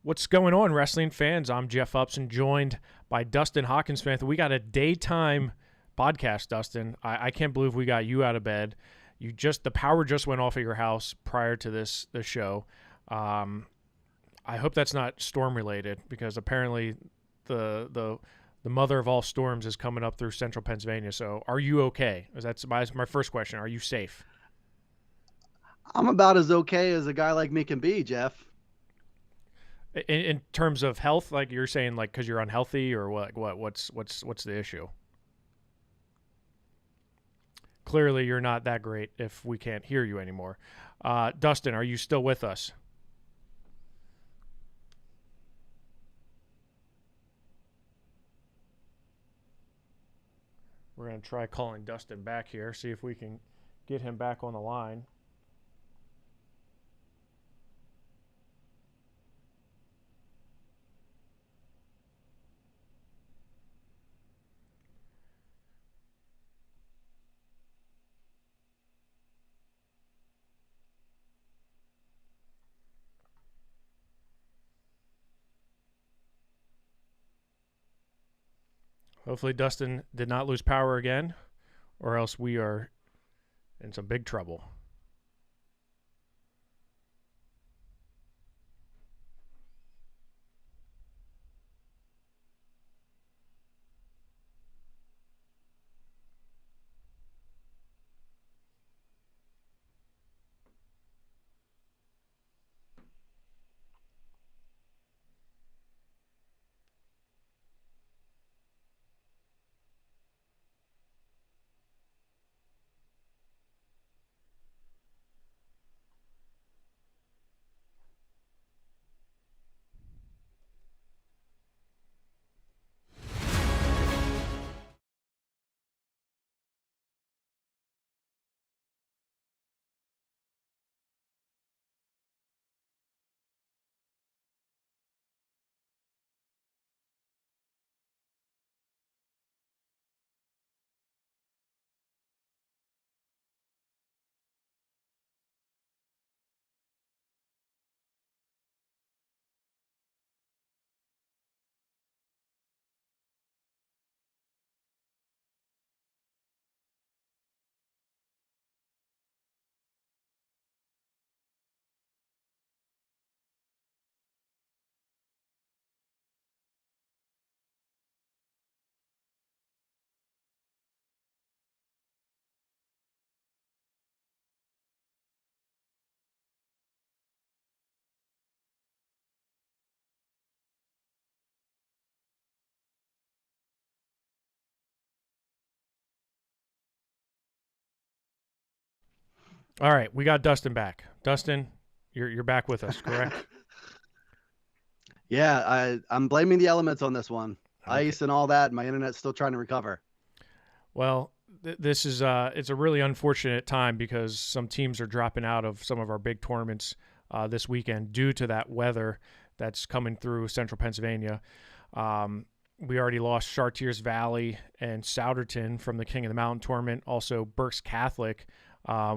What's going on, wrestling fans? I'm Jeff Upson, joined by Dustin Hockensmith. We got a daytime podcast, Dustin. I can't believe we got you out of bed. The power just went off at your house prior to this show. I hope that's not storm related, because apparently the mother of all storms is coming up through central Pennsylvania. So are you okay? That's my first question. Are you safe? I'm about as okay as a guy like me can be, Jeff. In terms of health, like you're saying, like because you're unhealthy, or what's the issue? Clearly, you're not that great if we can't hear you anymore. Dustin, are you still with us? We're going to try calling Dustin back here, see if we can get him back on the line. Hopefully Dustin did not lose power again, or else we are in some big trouble. All right, we got Dustin back. Dustin, you're back with us, correct? Yeah, I'm blaming the elements on this one. Okay. Ice and all that. My internet's still trying to recover. Well, this is it's a really unfortunate time, because some teams are dropping out of some of our big tournaments this weekend due to that weather that's coming through central Pennsylvania. We already lost Chartiers Valley and Souderton from the King of the Mountain tournament. Also, Berks Catholic,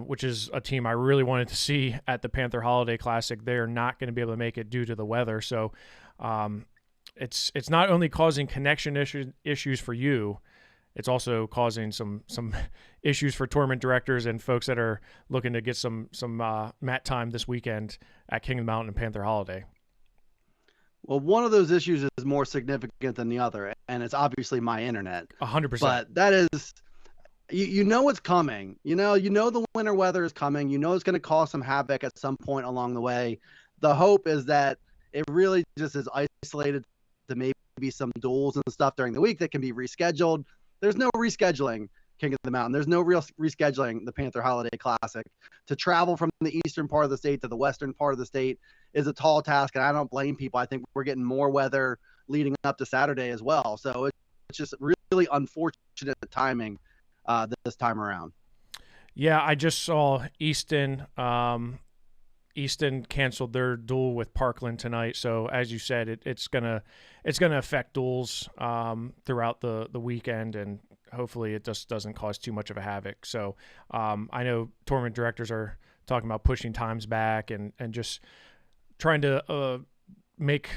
which is a team I really wanted to see at the Panther Holiday Classic. They are not going to be able to make it due to the weather. So it's not only causing connection issues for you, it's also causing some issues for tournament directors and folks that are looking to get some mat time this weekend at King of the Mountain and Panther Holiday. Well, one of those issues is more significant than the other, and it's obviously my internet. 100%. But that is, you know it's coming. You know the winter weather is coming. You know it's going to cause some havoc at some point along the way. The hope is that it really just is isolated to maybe some duels and stuff during the week that can be rescheduled. There's no rescheduling King of the Mountain. There's no real rescheduling the Panther Holiday Classic. To travel from the eastern part of the state to the western part of the state is a tall task, and I don't blame people. I think we're getting more weather leading up to Saturday as well. So it's just really unfortunate timing this time around. Yeah, I just saw Easton canceled their duel with Parkland tonight. So as you said, it's gonna affect duels throughout the weekend, and hopefully it just doesn't cause too much of a havoc. So I know tournament directors are talking about pushing times back and just trying to make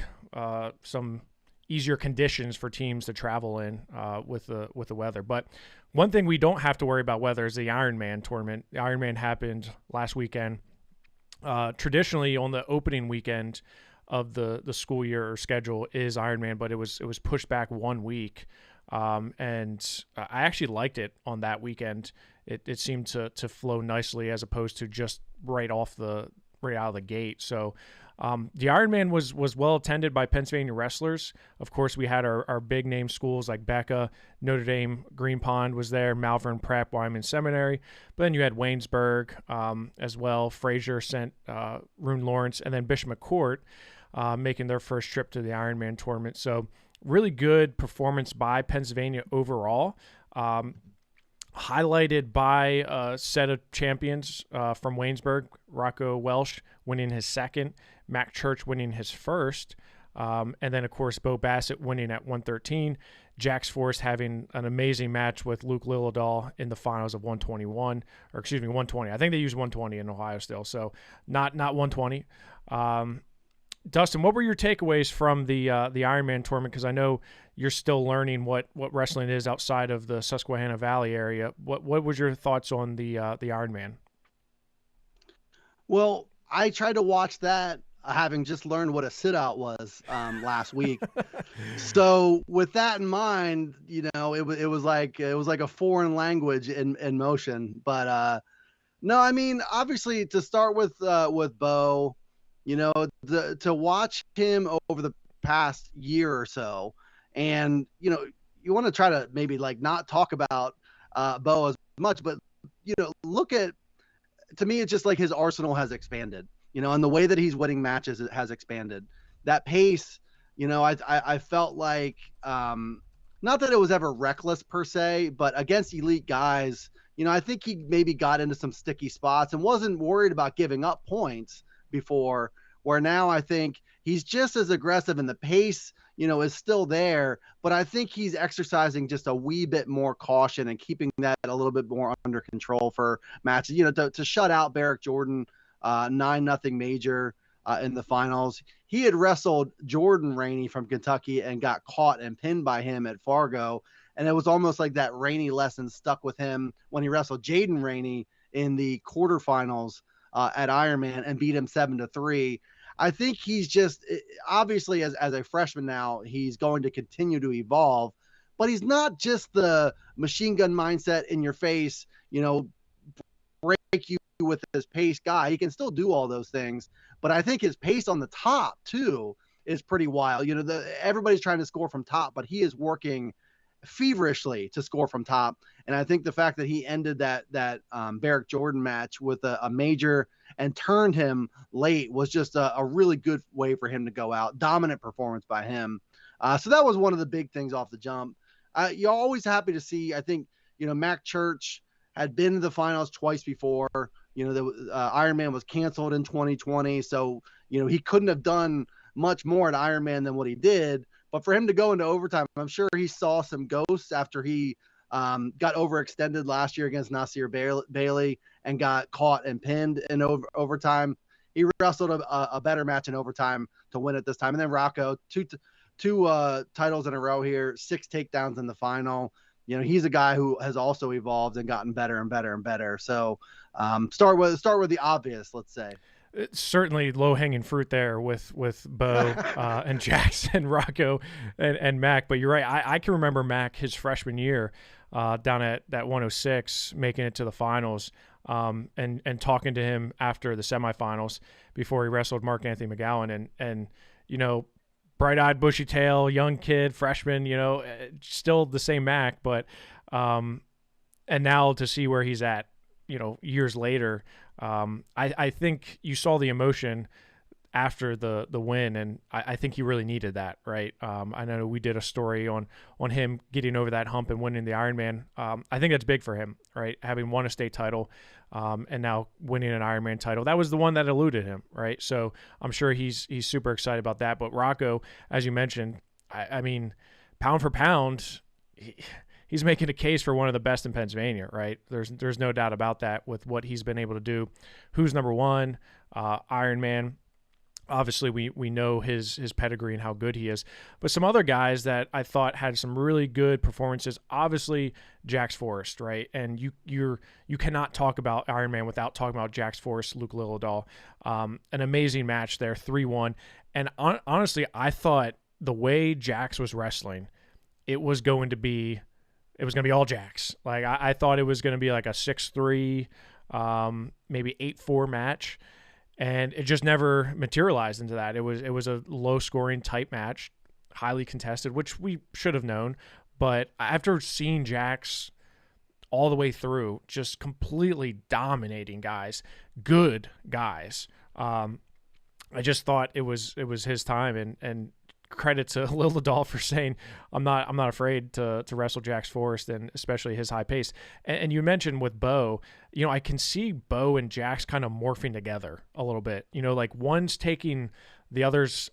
some easier conditions for teams to travel in with the weather. But one thing we don't have to worry about weather is the Ironman tournament. The Ironman happened last weekend. Traditionally, on the opening weekend of the school year or schedule is Ironman, but it was pushed back 1 week. And I actually liked it on that weekend. It seemed to flow nicely as opposed to just right out of the gate. So the Ironman was well attended by Pennsylvania wrestlers. Of course, we had our big name schools like Becca, Notre Dame, Green Pond was there, Malvern Prep, Wyoming Seminary. But then you had Waynesburg as well. Fraser sent Rune Lawrence, and then Bishop McCourt making their first trip to the Ironman tournament. So really good performance by Pennsylvania overall. Highlighted by a set of champions from Waynesburg, Rocco Welsh winning his second, Mac Church winning his first, and then, of course, Bo Bassett winning at 113, Jax Force having an amazing match with Luke Lillidahl in the finals of 120. I think they use 120 in Ohio still, so not 120. Dustin, what were your takeaways from the Ironman tournament? Because I know you're still learning what wrestling is outside of the Susquehanna Valley area. What was your thoughts on the Ironman? Well, I tried to watch that, having just learned what a sit-out was last week. So with that in mind, it was like a foreign language in motion. But no, I mean, obviously to start with Bo. To watch him over the past year or so, and you want to try to maybe like not talk about Bo as much, but look at, to me, it's just like his arsenal has expanded, and the way that he's winning matches has expanded. That pace, I felt like, not that it was ever reckless per se, but against elite guys, I think he maybe got into some sticky spots and wasn't worried about giving up points before, where now I think he's just as aggressive, and the pace, is still there, but I think he's exercising just a wee bit more caution and keeping that a little bit more under control for matches, to shut out Barrick Jordan 9-0 major in the finals. He had wrestled Jordan Rainey from Kentucky and got caught and pinned by him at Fargo. And it was almost like that Rainey lesson stuck with him when he wrestled Jaden Rainey in the quarterfinals at Ironman and beat him 7-3. I think he's just, obviously as a freshman now, he's going to continue to evolve, but he's not just the machine gun mindset in your face, break you with his pace guy. He can still do all those things, but I think his pace on the top too is pretty wild. Everybody's trying to score from top, but he is working feverishly to score from top. And I think the fact that he ended that Barrick Jordan match with a major and turned him late was just a really good way for him to go out. Dominant performance by him. So that was one of the big things off the jump. You're always happy to see, I think, Mac Church had been to the finals twice before. The Ironman was canceled in 2020. So, he couldn't have done much more at Ironman than what he did. But for him to go into overtime, I'm sure he saw some ghosts after he got overextended last year against Nasir Bailey and got caught and pinned in overtime. He wrestled a better match in overtime to win it this time. And then Rocco, two titles in a row here, 6 takedowns in the final. He's a guy who has also evolved and gotten better and better and better. So start with the obvious, let's say. It's certainly low-hanging fruit there with Bo and Jackson, Rocco, and Mac. But you're right. I can remember Mac his freshman year down at that 106, making it to the finals, and talking to him after the semifinals before he wrestled Mark Anthony McGowan. And bright-eyed, bushy tail, young kid, freshman, still the same Mac. But and now to see where he's at, years later, I think you saw the emotion after the win, and I think he really needed that, right? I know we did a story on him getting over that hump and winning the Ironman. I think that's big for him, right? Having won a state title, and now winning an Ironman title. That was the one that eluded him, right? So I'm sure he's super excited about that. But Rocco, as you mentioned, I mean, pound for pound, he's making a case for one of the best in Pennsylvania, right? There's no doubt about that with what he's been able to do. Who's number one? Ironman. Obviously, we know his pedigree and how good he is, but some other guys that I thought had some really good performances. Obviously, Jax Forrest, right? And you cannot talk about Iron Man without talking about Jax Forrest, Luke Lillidahl. An amazing match there, 3-1. And honestly, I thought the way Jax was wrestling, it was going to be all Jax. Like I thought it was going to be like a 6-3, maybe 8-4 match. And it just never materialized into that. It was a low-scoring, tight match, highly contested, which we should have known. But after seeing Jax all the way through, just completely dominating guys, good guys, I just thought it was his time. And credit to Lillidahl for saying I'm not afraid to wrestle Jax Forrest, and especially his high pace. And you mentioned with Bo, I can see Bo and Jax kind of morphing together a little bit. Like one's taking the other's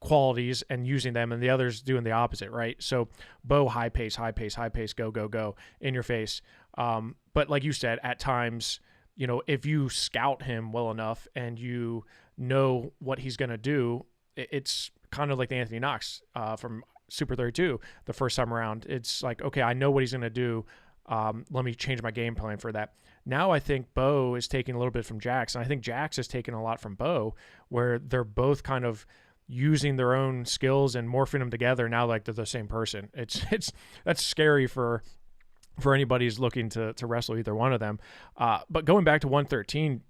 qualities and using them, and the other's doing the opposite, right? So Bo high pace, go in your face. But like you said, at times, if you scout him well enough and you know what he's going to do, it's kind of like the Anthony Knox from Super 32 the first time around. It's like, okay, I know what he's going to do. Let me change my game plan for that. Now I think Bo is taking a little bit from Jax, and I think Jax is taking a lot from Bo, where they're both kind of using their own skills and morphing them together now like they're the same person. That's scary for anybody who's looking to wrestle either one of them. But going back to 113,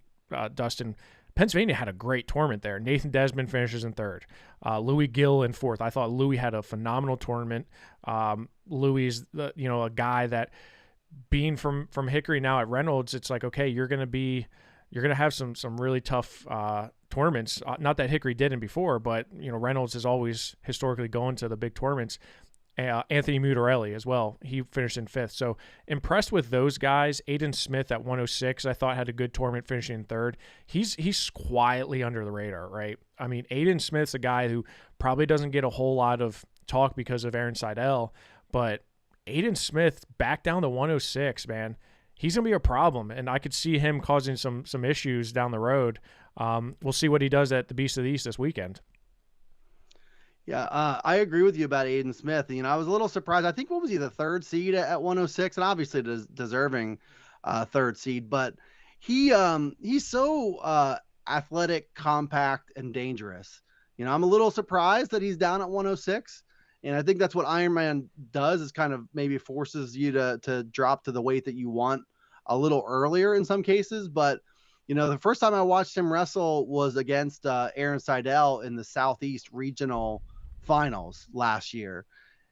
Dustin, Pennsylvania had a great tournament there. Nathan Desmond finishes in third. Louis Gill in fourth. I thought Louis had a phenomenal tournament. Louis is a guy that, being from Hickory now at Reynolds, it's like, okay, you're gonna have some really tough tournaments. Not that Hickory didn't before, but Reynolds is always historically going to the big tournaments. Anthony Mutarelli as well. He finished in fifth. So impressed with those guys. Aiden Smith at 106, I thought had a good tournament, finishing in third. He's quietly under the radar, right? I mean, Aiden Smith's a guy who probably doesn't get a whole lot of talk because of Aaron Seidel, but Aiden Smith back down to 106, man. He's going to be a problem, and I could see him causing some issues down the road. We'll see what he does at the Beast of the East this weekend. Yeah, I agree with you about Aiden Smith. I was a little surprised. I think, what was he, the third seed at 106, and obviously deserving third seed. But he's so athletic, compact, and dangerous. I'm a little surprised that he's down at 106, and I think that's what Iron Man does, is kind of maybe forces you to drop to the weight that you want a little earlier in some cases. But the first time I watched him wrestle was against Aaron Seidel in the Southeast Regional Finals last year.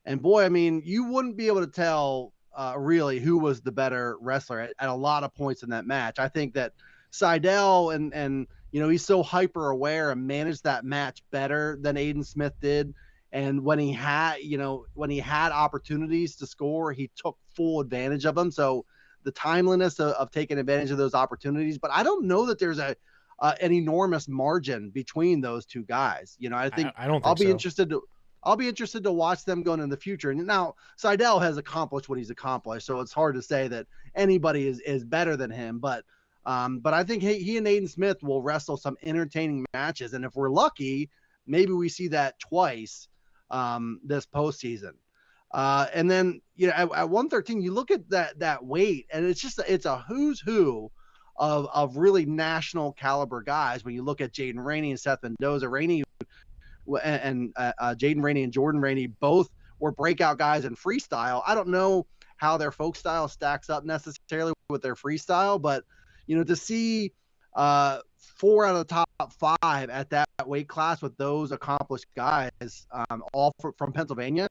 And boy, I mean, you wouldn't be able to tell really who was the better wrestler at a lot of points in that match. I think that Seidel and he's so hyper aware and managed that match better than Aiden Smith did. And when he had opportunities to score, he took full advantage of them. So the timeliness of taking advantage of those opportunities. But I don't know that there's an enormous margin between those two guys. I think I don't think I'll be so. interested to watch them going in the future. And now Seidel has accomplished what he's accomplished, so it's hard to say that anybody is better than him. But I think he and Aiden Smith will wrestle some entertaining matches, and if we're lucky, maybe we see that twice this postseason. And then, at 113, you look at that weight, and it's a who's who of really national caliber guys. When you look at Jaden Rainey and Seth Mendoza, Rainey and Jaden Rainey and Jordan Rainey both were breakout guys in freestyle. I don't know how their folk style stacks up necessarily with their freestyle, but to see 4 out of the top 5 at that weight class with those accomplished guys, all from Pennsylvania,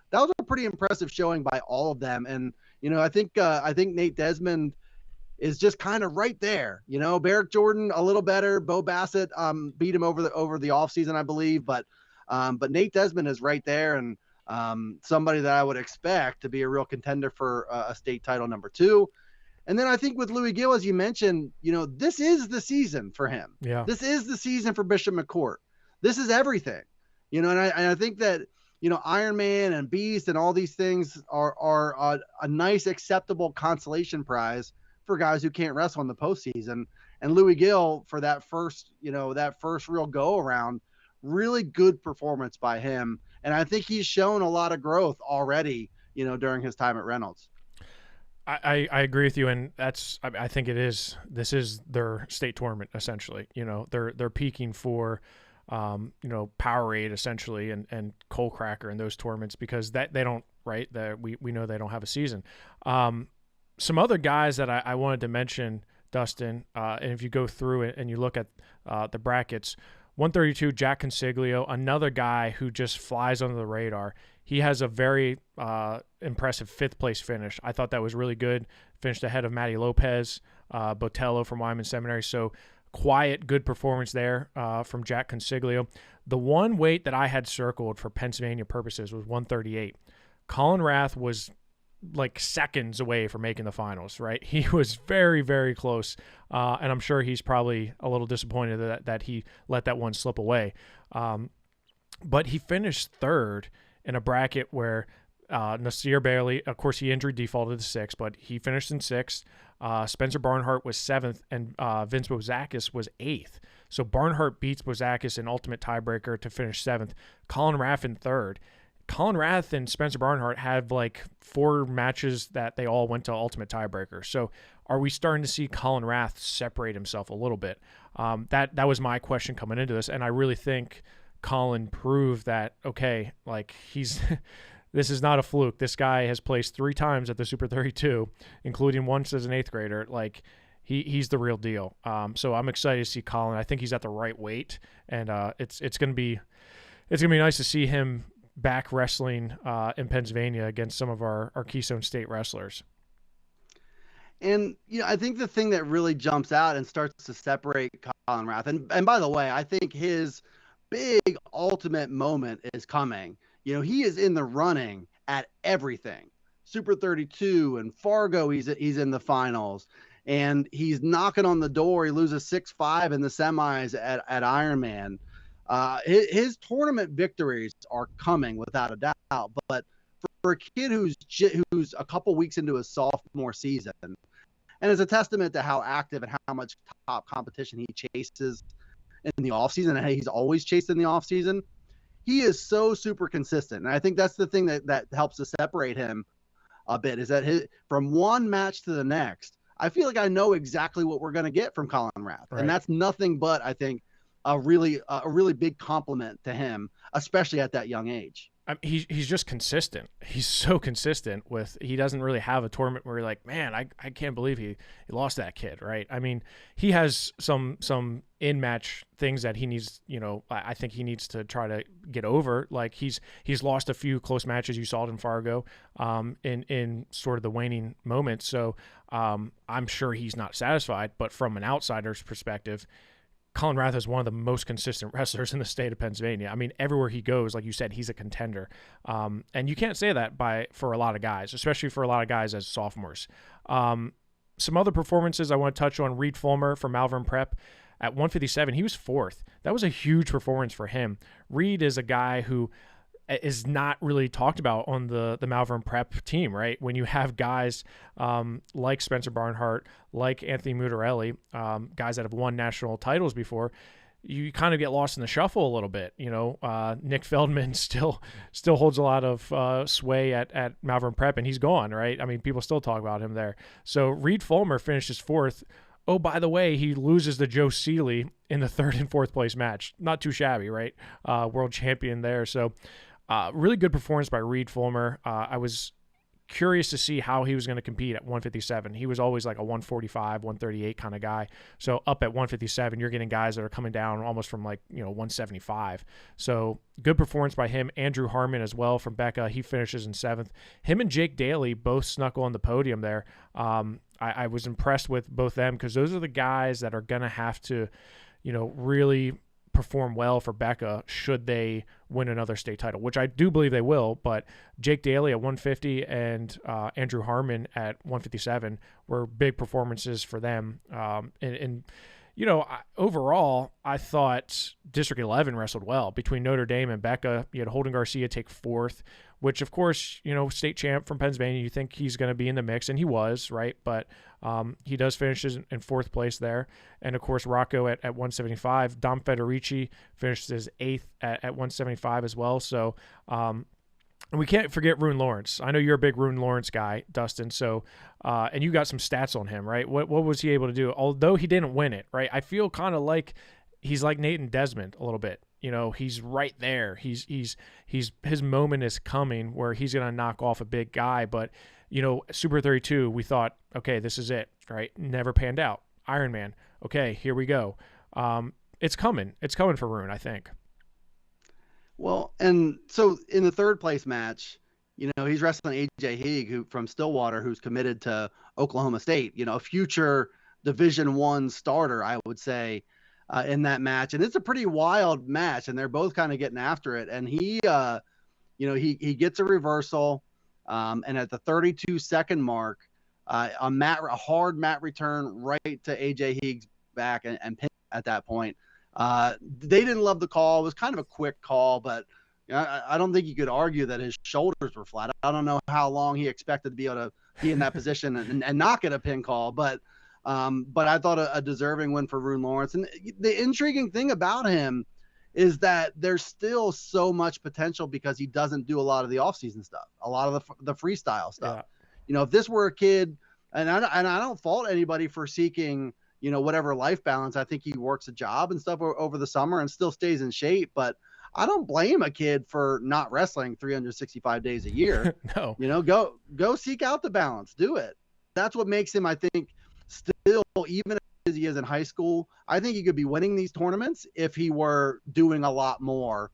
that was a pretty impressive showing by all of them. And I think Nate Desmond is just kind of right there. Barrick Jordan a little better. Bo Bassett beat him over the offseason, I believe, but Nate Desmond is right there, and somebody that I would expect to be a real contender for a state title number 2. And then I think with Louis Gill, as you mentioned, this is the season for him. Yeah. This is the season for Bishop McCourt. This is everything. And I think that Iron Man and Beast and all these things are a nice, acceptable consolation prize for guys who can't wrestle in the postseason. And Louis Gill, for that first real go around, really good performance by him. And I think he's shown a lot of growth already, during his time at Reynolds. I agree with you, and I think this is their state tournament essentially. They're peaking for Powerade essentially and Coal Cracker in those tournaments because that they don't, right, that we know they don't have a season. Some other guys that I wanted to mention, Dustin, and if you go through it and you look at the brackets, 132 Jack Consiglio, another guy who just flies under the radar. He has a very impressive 5th place finish. I thought that was really good. Finished ahead of Matty Lopez, Botello from Wyman Seminary. So quiet, good performance there from Jack Consiglio. The one weight that I had circled for Pennsylvania purposes was 138. Colin Rath was like seconds away from making the finals, right? He was very, very close. And I'm sure he's probably a little disappointed that he let that one slip away. But he finished 3rd in a bracket where Nasir Bailey, of course, he injury defaulted to 6th, but he finished in 6th. Spencer Barnhart was 7th, and Vince Bozakis was 8th. So Barnhart beats Bozakis in ultimate tiebreaker to finish 7th. Colin Rath in 3rd. Colin Rath and Spencer Barnhart had like 4 matches that they all went to ultimate tiebreaker. So are we starting to see Colin Rath separate himself a little bit? That was my question coming into this, and I really think Colin proved that, okay, like this is not a fluke. This guy has placed 3 times at the Super 32, including once as an 8th grader. Like he's the real deal. So I'm excited to see Colin. I think he's at the right weight, and it's gonna be nice to see him back wrestling in Pennsylvania against some of our Keystone State wrestlers. And I think the thing that really jumps out and starts to separate Colin Rath, and by the way, I think his big ultimate moment is coming. He is in the running at everything. Super 32 and Fargo, he's in the finals, and he's knocking on the door. He loses 6-5 in the semis at Ironman. His tournament victories are coming without a doubt, but for a kid who's a couple weeks into his sophomore season, and it's a testament to how active and how much top competition he chases in the offseason, and he's always chased in the offseason. He is so super consistent, and I think that's the thing that helps to separate him a bit, is that from one match to the next, I feel like I know exactly what we're going to get from Colin Rath, right. And that's nothing but, I think, a really big compliment to him, especially at that young age. He's just consistent. He's so consistent he doesn't really have a tournament where you're like, man, I can't believe he lost that kid, right? I mean, he has some in-match things that he needs, I think he needs to try to get over. Like he's lost a few close matches. You saw it in Fargo in sort of the waning moments. So I'm sure he's not satisfied, but from an outsider's perspective, Colin Rath is one of the most consistent wrestlers in the state of Pennsylvania. I mean, everywhere he goes, like you said, he's a contender. And you can't say that for a lot of guys, especially for a lot of guys as sophomores. Some other performances I want to touch on. Reed Fulmer from Malvern Prep at 157. He was 4th. That was a huge performance for him. Reed is a guy who is not really talked about on the Malvern Prep team, right? When you have guys like Spencer Barnhart, like Anthony Mutarelli, guys that have won national titles before, you kind of get lost in the shuffle a little bit. Nick Feldman still holds a lot of sway at Malvern Prep, and he's gone, right? I mean, people still talk about him there. So Reed Fulmer finishes 4th. Oh, by the way, he loses to Joe Seeley in the 3rd and 4th place match. Not too shabby, right? World champion there. So really good performance by Reed Fulmer. I was curious to see how he was going to compete at 157. He was always like a 145, 138 kind of guy. So up at 157, you're getting guys that are coming down almost from 175. So good performance by him. Andrew Harmon as well from Becca. He finishes in 7th. Him and Jake Daly both snuck on the podium there. I was impressed with both them because those are the guys that are going to have to, really perform well for Becca should they win another state title, which I do believe they will. But Jake Daly at 150 and Andrew Harmon at 157 were big performances for them. And Overall, I thought District 11 wrestled well between Notre Dame and Becca. You had Holden Garcia take fourth, which, of course, state champ from Pennsylvania, you think he's going to be in the mix, and he was, right? But he does finish in fourth place there. And, of course, Rocco at 175. Dom Federici finished his eighth at 175 as well. So, and we can't forget Rune Lawrence. I know you're a big Rune Lawrence guy, Dustin. So, and you got some stats on him, right? What was he able to do? Although he didn't win it, right? I feel kind of like he's like Nathan Desmond a little bit. He's right there. He's his moment is coming where he's gonna knock off a big guy. But Super 32, we thought, okay, this is it, right? Never panned out. Ironman, okay, here we go. It's coming. It's coming for Rune, I think. Well, and so in the third place match, he's wrestling AJ Heeg, who from Stillwater, who's committed to Oklahoma State, a future Division I starter, I would say, in that match. And it's a pretty wild match, and they're both kind of getting after it. And he gets a reversal. And at the 32-second mark, a hard mat return right to AJ Heeg's back and pin at that point. They didn't love the call. It was kind of a quick call, but I don't think you could argue that his shoulders were flat. I don't know how long he expected to be able to be in that position and not get a pin call, but I thought a deserving win for Rune Lawrence. And the intriguing thing about him is that there's still so much potential because he doesn't do a lot of the off-season stuff, a lot of the freestyle stuff. Yeah. If this were a kid, and I don't fault anybody for seeking whatever life balance. I think he works a job and stuff over the summer and still stays in shape, but I don't blame a kid for not wrestling 365 days a year. No. Go seek out the balance. Do it. That's what makes him, I think, still, even as he is in high school, I think he could be winning these tournaments if he were doing a lot more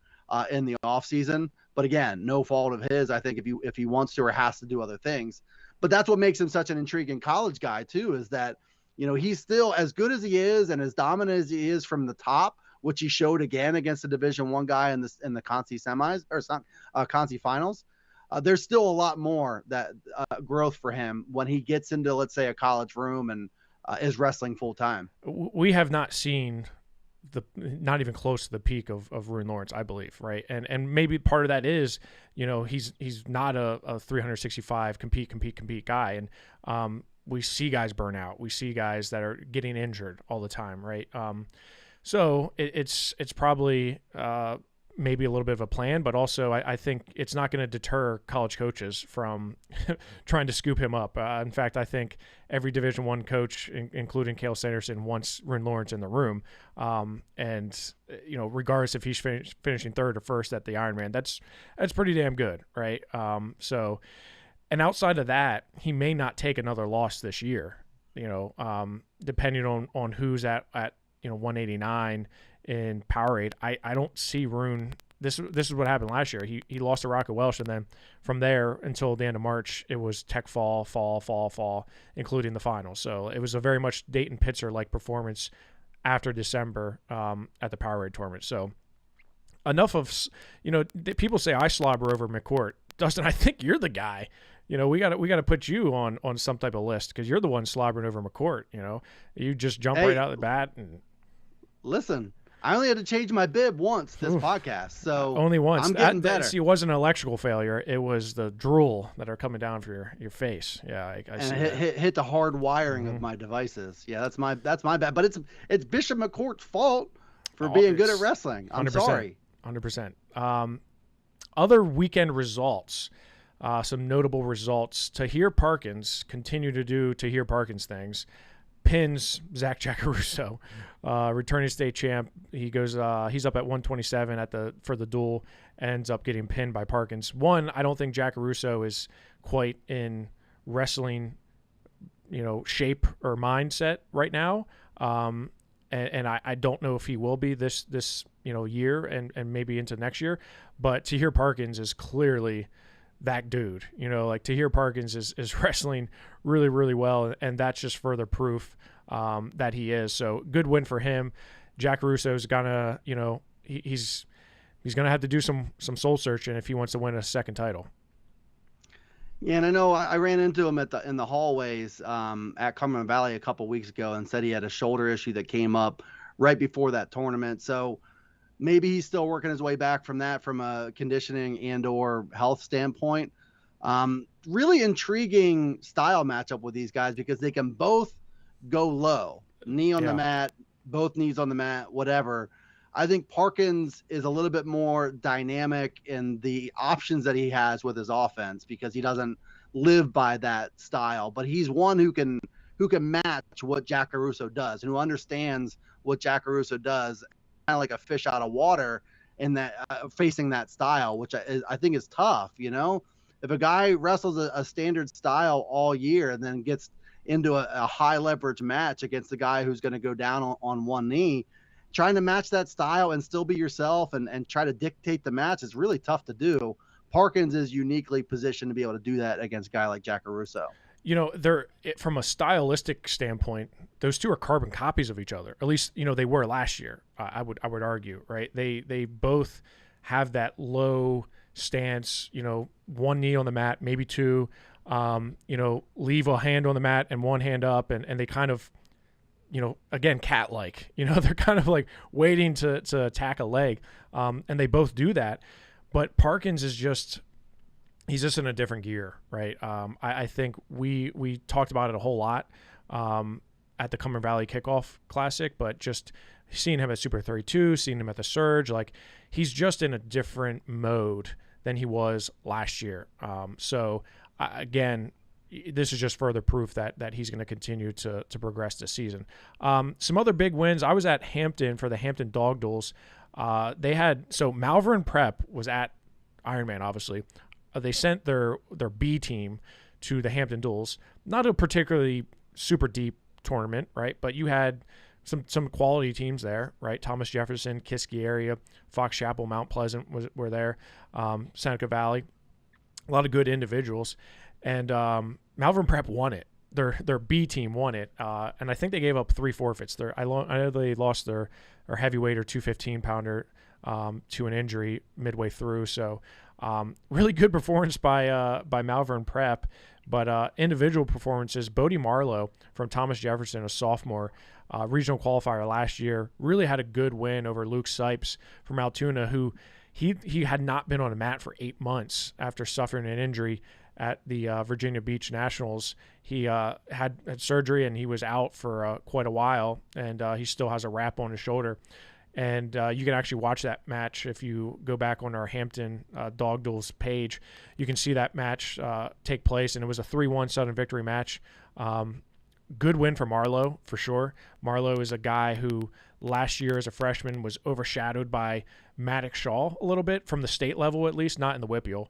in the off season. But again, no fault of his. I think if he wants to or has to do other things. But that's what makes him such an intriguing college guy too, is that he's still as good as he is and as dominant as he is from the top, which he showed again against the Division I guy in the Conci semis or Conci finals. There's still a lot more that growth for him when he gets into, let's say, a college room and is wrestling full time. We have not seen not even close to the peak of Rune Lawrence, I believe, right? And maybe part of that is, he's not a 365 compete guy, and we see guys burn out. We see guys that are getting injured all the time, right? So it's probably maybe a little bit of a plan, but also I think it's not going to deter college coaches from trying to scoop him up. In fact, I think every Division I coach, including Cale Sanderson, wants Rune Lawrence in the room. And regardless if he's finishing third or first at the Ironman, that's pretty damn good, right? And outside of that, he may not take another loss this year, depending on who's at 189 in Powerade. I don't see Rune. This is what happened last year. He lost to Rocco Welsh, and then from there until the end of March, it was tech fall, including the finals. So it was a very much Dayton Pitzer-like performance after December at the Powerade tournament. So enough of, people say I slobber over McCourt. Dustin, I think you're the guy. We got to put you on some type of list because you're the one slobbering over McCourt. You just jump right out of the bat. And listen, I only had to change my bib once this podcast, so only once. I'm getting better. See, it wasn't an electrical failure; it was the drool that are coming down for your face. Yeah, I see. Hit the hard wiring of my devices. Yeah, that's my bad. But it's Bishop McCourt's fault for being good at wrestling. I'm 100%, sorry. 100%. Other weekend results. Some notable results. Tahir Parkins continue to do Tahir Parkins things. Pins Zach Giacaruso, returning state champ. He goes. He's up at 127 for the duel. Ends up getting pinned by Parkins. I don't think Giacaruso is quite in wrestling, shape or mindset right now. And I don't know if he will be this year and maybe into next year. But Tahir Parkins is clearly that dude. Tahir Parkins is wrestling really, really well, and that's just further proof that he is. So good win for him. Giacaruso's gonna, he's gonna have to do some soul searching if he wants to win a second title. Yeah, and I know I ran into him in the hallways at Cumberland Valley a couple weeks ago and said he had a shoulder issue that came up right before that tournament. So maybe he's still working his way back from that from a conditioning and or health standpoint. Really intriguing style matchup with these guys because they can both go low, knee on the Yeah. mat, both knees on the mat, whatever. I think Parkins is a little bit more dynamic in the options that he has with his offense because he doesn't live by that style, but he's one who can match what Jack Caruso does and who understands what Jack Caruso does, kind of like a fish out of water in that facing that style, which I think is tough. If a guy wrestles a standard style all year and then gets into a high leverage match against the guy who's going to go down on one knee, trying to match that style and still be yourself and try to dictate the match is really tough to do. Parkins is uniquely positioned to be able to do that against a guy like Jack Caruso. They're from a stylistic standpoint, those two are carbon copies of each other. At least, they were last year. I would argue, right? They both have that low stance, one knee on the mat, maybe two, leave a hand on the mat and one hand up, and they kind of, again, cat-like. They're kind of like waiting to attack a leg, and they both do that. But Parkins is just he's just in a different gear, right? I think we talked about it a whole lot at the Cumberland Valley Kickoff Classic, but just seeing him at Super 32, seeing him at the Surge, like he's just in a different mode than he was last year. Again, this is just further proof that he's going to continue to progress this season. Some other big wins. I was at Hampton for the Hampton Dog Duels. Malvern Prep was at Ironman, obviously. They sent their B team to the Hampton Duels. Not a particularly super deep tournament, right? But you had some quality teams there, right? Thomas Jefferson, Kiski area, Fox Chapel, Mount Pleasant were there, Seneca Valley. A lot of good individuals. And Malvern Prep won it. Their B team won it. And I think they gave up 3 forfeits. I know they lost their heavyweight or 215-pounder to an injury midway through. So really good performance by Malvern Prep. But individual performances, Bodie Marlowe from Thomas Jefferson, a sophomore, regional qualifier last year, really had a good win over Luke Sipes from Altoona, who he had not been on a mat for 8 months after suffering an injury at the Virginia Beach Nationals. He had surgery and he was out for quite a while, and he still has a wrap on his shoulder. And you can actually watch that match if you go back on our Hampton Dog Duels page. You can see that match take place, and it was a 3-1 sudden victory match. Good win for Marlowe, for sure. Marlowe is a guy who last year as a freshman was overshadowed by Maddox Shaw a little bit, from the state level at least, not in the WPIAL.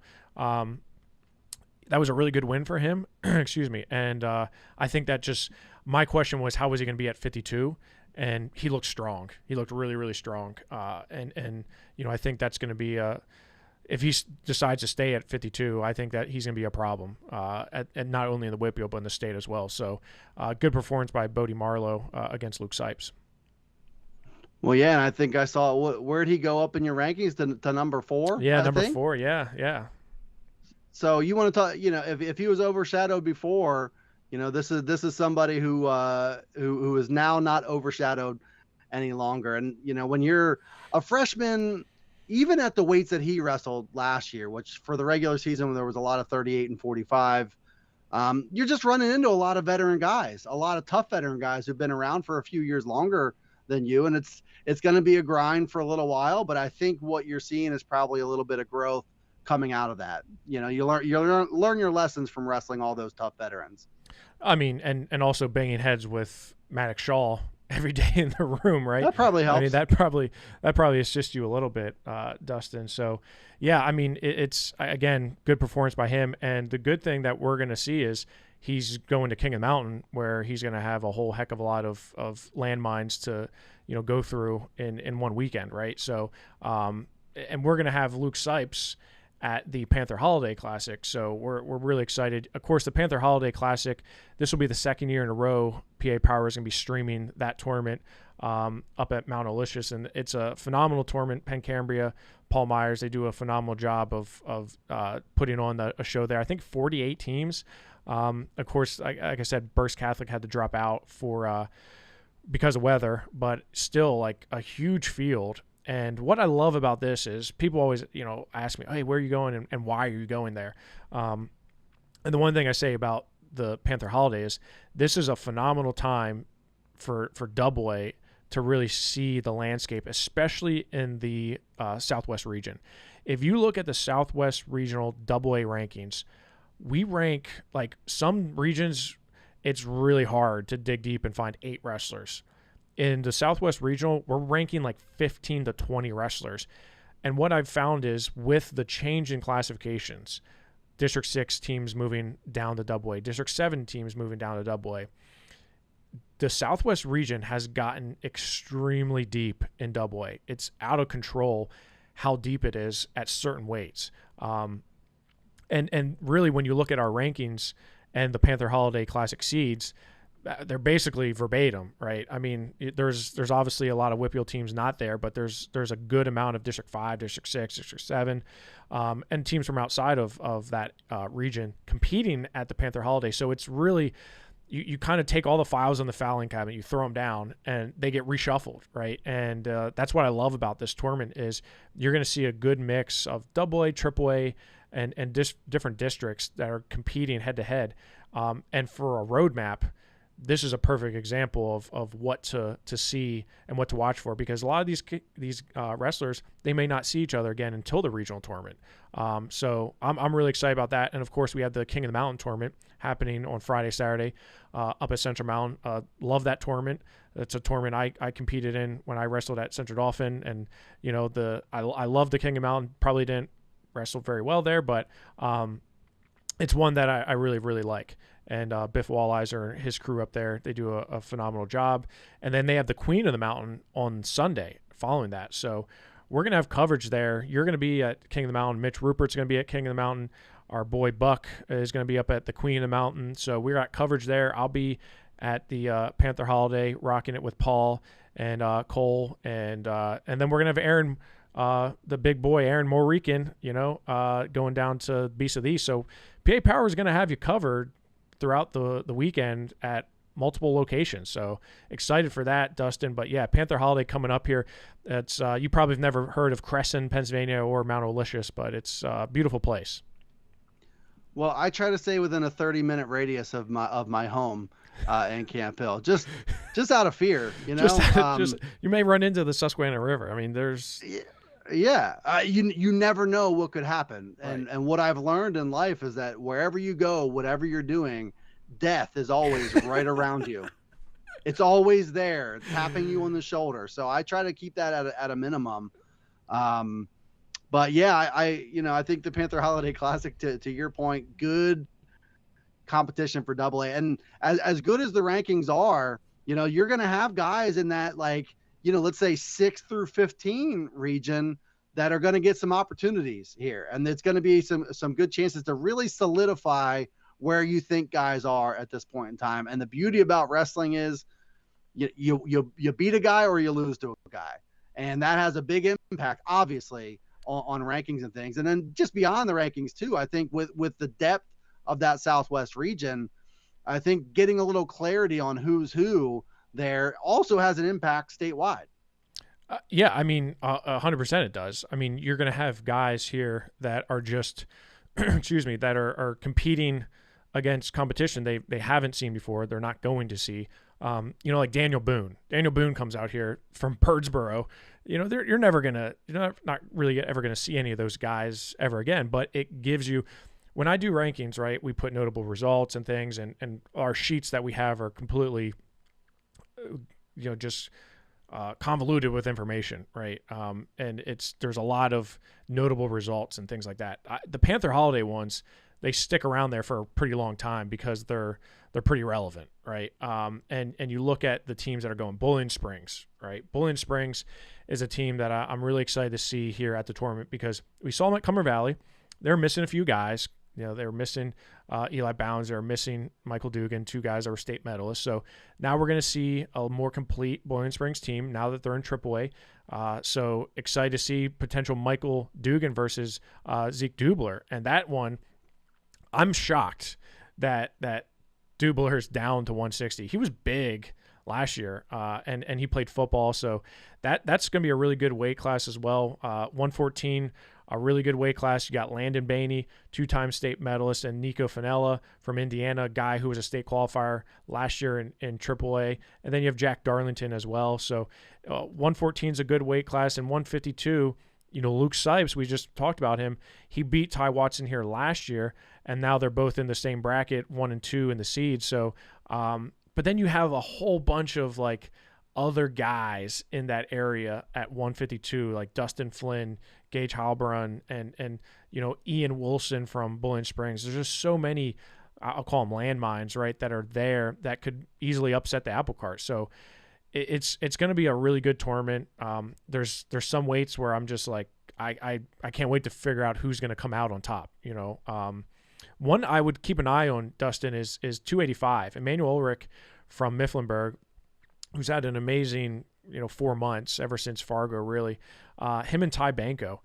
That was a really good win for him. Excuse me. And I think that just – my question was, how was he going to be at 52? And he looked strong. He looked really, really strong. And I think that's going to be if he decides to stay at 52, I think that he's going to be a problem and not only in the WPIAL but in the state as well. So good performance by Bodie Marlowe against Luke Sipes. Well, yeah, and I think I saw where'd he go up in your rankings to number 4? Yeah, I number think? 4. Yeah. So you want to talk? If he was overshadowed before, this is somebody who is now not overshadowed any longer. And when you're a freshman, even at the weights that he wrestled last year, which for the regular season when there was a lot of 38 and 45, you're just running into a lot of veteran guys, a lot of tough veteran guys who've been around for a few years longer than you, and it's going to be a grind for a little while. But I think what you're seeing is probably a little bit of growth coming out of that. You learn your lessons from wrestling all those tough veterans. I mean, and also banging heads with Maddox Shaw every day in the room, right? That probably helps. I mean, that probably assists you a little bit, Dustin. So, yeah, I mean, it's again good performance by him, and the good thing that we're going to see is he's going to King of the Mountain, where he's going to have a whole heck of a lot of landmines to go through in one weekend, right? So, and we're going to have Luke Sipes at the Panther Holiday Classic. So we're really excited. Of course, the Panther Holiday Classic, this will be the second year in a row PA Power is going to be streaming that tournament up at Mount Olicious, and it's a phenomenal tournament. Penn Cambria, Paul Myers, they do a phenomenal job of putting on a show there. I think 48 teams. Of course, like I said, Burst Catholic had to drop out for because of weather, but still like a huge field. And what I love about this is people always, ask me, hey, where are you going and why are you going there? And the one thing I say about the Panther Holiday is this is a phenomenal time for Double-A to really see the landscape, especially in the Southwest region. If you look at the Southwest Regional Double-A rankings, we rank, like some regions, it's really hard to dig deep and find 8 wrestlers. In the Southwest Regional, we're ranking like 15 to 20 wrestlers. And what I've found is with the change in classifications, District 6 teams moving down to Double-A, District 7 teams moving down to Double-A, the Southwest region has gotten extremely deep in Double-A. It's out of control how deep it is at certain weights. And really, when you look at our rankings and the Panther Holiday Classic seeds, they're basically verbatim, right? I mean, there's obviously a lot of WPIAL teams not there, but there's a good amount of District 5, District 6, District 7, and teams from outside of that region competing at the Panther Holiday. So it's really, you kind of take all the files in the filing cabinet, you throw them down, and they get reshuffled, right? And that's what I love about this tournament is you're going to see a good mix of Double-A, Triple-A, and different districts that are competing head-to-head. And for a roadmap, this is a perfect example of what to see and what to watch for, because a lot of these wrestlers, they may not see each other again until the regional tournament. So I'm really excited about that. And of course, we have the King of the Mountain tournament happening on Friday, Saturday, up at Central Mountain. Love that tournament. It's a tournament I competed in when I wrestled at Central Dauphin, and I love the King of the Mountain. Probably didn't wrestle very well there, but it's one that I really, really like. And Biff Walliser and his crew up there, they do a phenomenal job. And then they have the Queen of the Mountain on Sunday following that. So we're going to have coverage there. You're going to be at King of the Mountain. Mitch Rupert's going to be at King of the Mountain. Our boy Buck is going to be up at the Queen of the Mountain. So we're at coverage there. I'll be at the Panther Holiday, rocking it with Paul and Cole. And then we're going to have Aaron, the big boy, Aaron Morican, going down to Beast of the East. So PA Power is going to have you covered throughout the weekend at multiple locations. So excited for that, Dustin. But yeah, Panther Holiday coming up here. It's you probably have never heard of Crescent, Pennsylvania, or Mount Olicious, but it's a beautiful place. Well, I try to stay within a 30-minute radius of my home in Camp Hill, just out of fear, Just you may run into the Susquehanna River. I mean, there's you never know what could happen. Right. And what I've learned in life is that wherever you go, whatever you're doing, death is always right around you. It's always there. It's tapping you on the shoulder. So I try to keep that at a minimum. But yeah, I think the Panther Holiday Classic, to your point, good competition for Double-A. And as good as the rankings are, you're going to have guys in that, let's say 6 through 15 region that are going to get some opportunities here. And it's going to be some good chances to really solidify where you think guys are at this point in time. And the beauty about wrestling is you beat a guy or you lose to a guy. And that has a big impact, obviously, on rankings and things. And then just beyond the rankings too, I think with the depth of that Southwest region, I think getting a little clarity on who's who there also has an impact statewide. Yeah, I mean, 100% it does. I mean, you're going to have guys here that are just, that are competing against competition they haven't seen before. They're not going to see. Like Daniel Boone. Daniel Boone comes out here from Birdsboro. You're never gonna, not really ever gonna see any of those guys ever again. But it gives you, when I do rankings, right, we put notable results and things, and our sheets that we have are completely, just convoluted with information, right? And there's a lot of notable results and things like that. The Panther Holiday ones, they stick around there for a pretty long time because they're pretty relevant, right? And you look at the teams that are going. Bowling Springs, right? Bowling Springs is a team that I'm really excited to see here at the tournament because we saw them at Cumber Valley. they're missing a few guys. They were missing Eli Bounds. They were missing Michael Dugan, two guys that were state medalists. So now we're going to see a more complete Boiling Springs team now that they're in AAA. So excited to see potential Michael Dugan versus Zeke Dubler. And that one, I'm shocked that Dubler's down to 160. He was big last year, and he played football. So that's going to be a really good weight class as well. 114, a really good weight class. You got Landon Bainey, two-time state medalist, and Nico Finella from Indiana, a guy who was a state qualifier last year in AAA. And then you have Jack Darlington as well. So 114 is a good weight class. And 152, Luke Sipes, we just talked about him. He beat Ty Watson here last year, and now they're both in the same bracket, 1 and 2 in the seed. So, but then you have a whole bunch of other guys in that area at 152, like Dustin Flynn, Gage Halbrun, and Ian Wilson from Bowling Springs. There's just so many, I'll call them landmines, right, that are there that could easily upset the apple cart. So it's going to be a really good tournament. There's some weights where I'm just like, I can't wait to figure out who's going to come out on top. One I would keep an eye on, Dustin, is 285. Emmanuel Ulrich from Mifflinburg, who's had an amazing 4 months ever since Fargo, really. Him and Ty Banco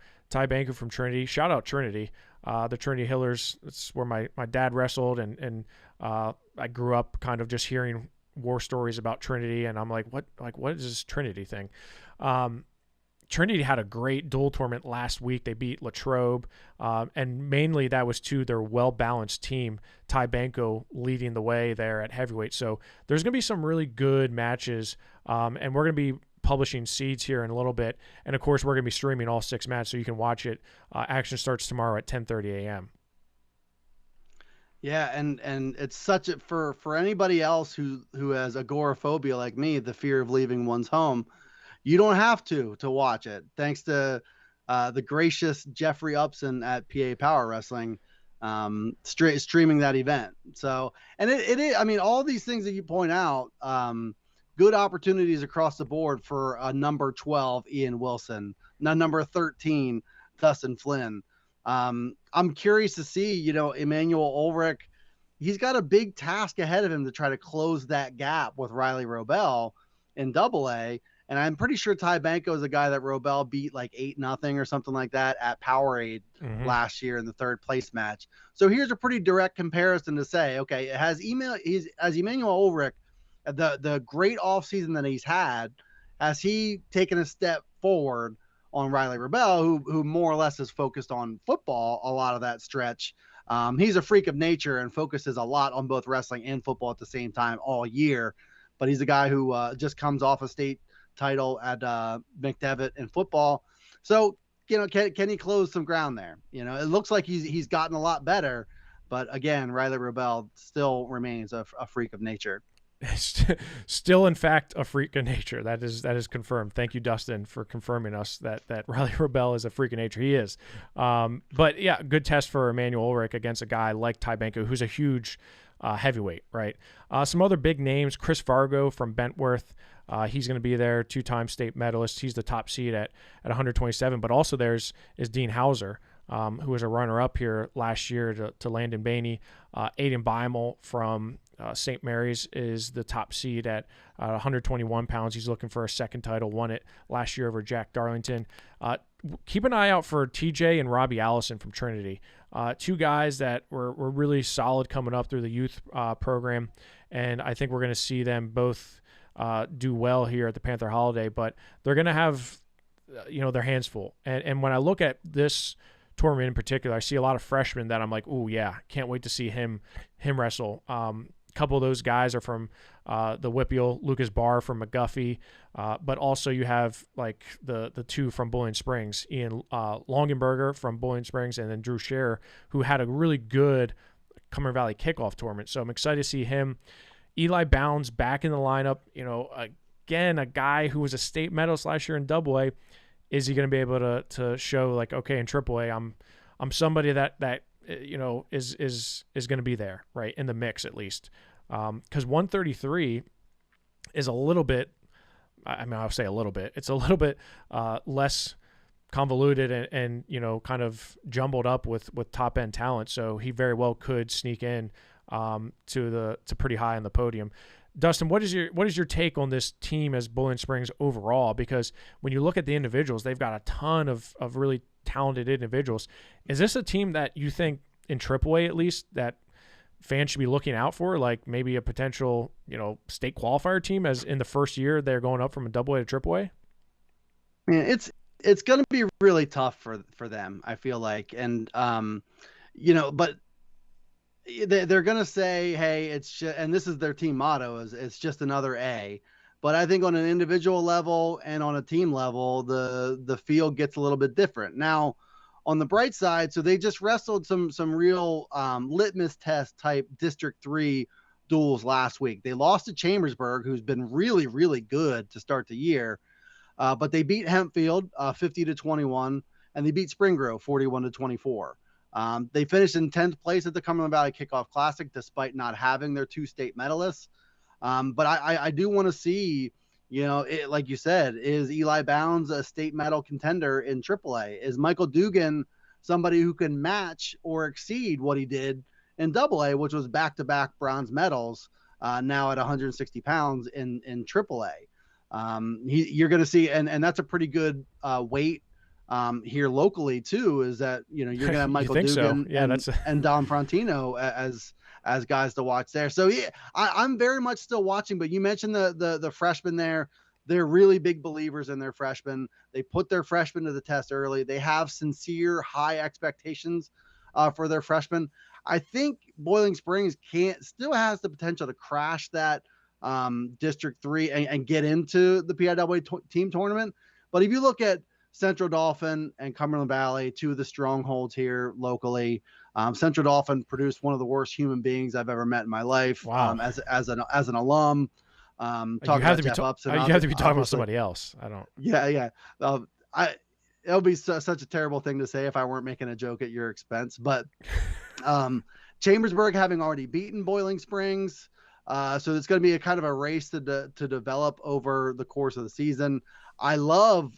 from Trinity. Shout out Trinity. The Trinity Hillers, that's where my dad wrestled, and I grew up kind of just hearing war stories about Trinity, and I'm like, what is this Trinity thing? Trinity had a great dual tournament last week. They beat Latrobe, and mainly that was to their well-balanced team, Ty Banco leading the way there at heavyweight. So there's going to be some really good matches, and we're going to be publishing seeds here in a little bit. And, of course, we're going to be streaming all 6 matches so you can watch it. Action starts tomorrow at 10:30 a.m. Yeah, and it's such a for anybody else who has agoraphobia like me, the fear of leaving one's home, you don't have to watch it. Thanks to the gracious Jeffrey Upson at PA Power Wrestling, streaming that event. So, and it is, I mean, all these things that you point out, good opportunities across the board for number 12 Ian Wilson, number 13 Dustin Flynn. I'm curious to see, Emmanuel Ulrich. He's got a big task ahead of him to try to close that gap with Riley Robel in AA. And I'm pretty sure Ty Banco is a guy that Robel beat like 8-0 or something like that at Powerade last year in the 3rd place match. So here's a pretty direct comparison to say, okay, has Emmanuel Ulrich, the great offseason that he's had, has he taken a step forward on Riley Robel, who more or less is focused on football a lot of that stretch? He's a freak of nature and focuses a lot on both wrestling and football at the same time all year. But he's a guy who just comes off a state title at McDevitt in football. So, can he close some ground there? It looks like he's gotten a lot better. But again, Riley Robel still remains a freak of nature. Still, in fact, a freak of nature. That is confirmed. Thank you, Dustin, for confirming us that Riley Robel is a freak of nature. He is. But yeah, good test for Emmanuel Ulrich against a guy like Ty Banco, who's a huge heavyweight, right? Some other big names: Chris Fargo from Bentworth. He's going to be there, 2-time state medalist. He's the top seed at 127. But also is Dean Hauser, who was a runner-up here last year to Landon Bainey. Aiden Beimel from St. Mary's is the top seed at 121 pounds. He's looking for a second title, won it last year over Jack Darlington. Keep an eye out for TJ and Robbie Allison from Trinity. Two guys that were really solid coming up through the youth program, and I think we're going to see them both do well here at the Panther Holiday, but they're going to have their hands full. And when I look at this tournament in particular, I see a lot of freshmen that I'm like, oh yeah, can't wait to see him wrestle. A couple of those guys are from the Whippeal, Lucas Barr from McGuffey, but also you have like the two from Bowling Springs, Ian Longenberger from Bowling Springs, and then Drew Scherer, who had a really good Cumberland Valley kickoff tournament. So I'm excited to see him. Eli Bounds back in the lineup. Again, a guy who was a state medalist last year in AA. Is he going to be able to show like, okay, in AAA, I'm somebody that is going to be there, right, in the mix at least, because 133 is a little bit. I mean, I'll say a little bit. It's a little bit less convoluted and kind of jumbled up with top end talent. So he very well could sneak in to pretty high on the podium. Dustin, what is your take on this team as Boiling Springs overall? Because when you look at the individuals, they've got a ton of really talented individuals. Is this a team that you think in AAA at least that fans should be looking out for, like maybe a potential state qualifier team as in the first year they're going up from a AA to AAA? Yeah, it's going to be really tough for them, I feel like, and but they're going to say, hey, it's just, and this is their team motto, is it's just another A. But I think on an individual level and on a team level, the field gets a little bit different. Now, on the bright side, so they just wrestled some real litmus test type District 3 duels last week. They lost to Chambersburg, who's been really, really good to start the year. But they beat Hempfield 50-21, and they beat Spring Grove 41-24. They finished in 10th place at the Cumberland Valley Kickoff Classic, despite not having their 2 state medalists. But I do want to see, like you said, is Eli Bounds a state medal contender in AAA? Is Michael Dugan somebody who can match or exceed what he did in AA, which was back-to-back bronze medals, now at 160 pounds in AAA? You're going to see, and that's a pretty good weight here locally too, is that, you're going to have Michael Dugan and Don Frontino as guys to watch there. So yeah, I'm very much still watching, but you mentioned the freshmen there. They're really big believers in their freshmen. They put their freshmen to the test early. They have sincere high expectations for their freshmen. I think Boiling Springs still has the potential to crash that District 3 and get into the PIAA team tournament. But if you look at Central Dauphin and Cumberland Valley, 2 of the strongholds here locally, Central Dauphin produced one of the worst human beings I've ever met in my life. Wow. As an alum. You have to be talking about somebody else. I don't. Yeah. It would be such a terrible thing to say if I weren't making a joke at your expense. But Chambersburg having already beaten Boiling Springs. So it's going to be a kind of a race to develop over the course of the season. I love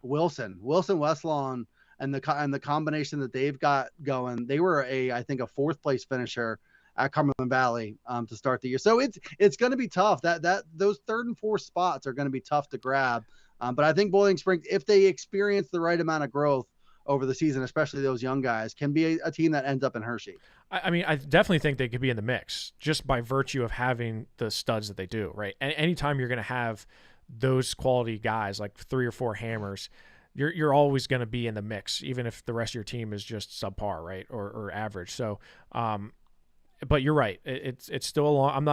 Wilson Westlawn and the combination that they've got going. They were I think a 4th place finisher at Cumberland Valley to start the year. So it's going to be tough. That those 3rd and 4th spots are going to be tough to grab. But I think Boiling Springs, if they experience the right amount of growth over the season, especially those young guys, can be a team that ends up in Hershey. I mean, I definitely think they could be in the mix just by virtue of having the studs that they do, right? And anytime you're going to have those quality guys, like 3 or 4 hammers, you're always going to be in the mix, even if the rest of your team is just subpar, right, or average. So, but you're right. It's still a long. I'm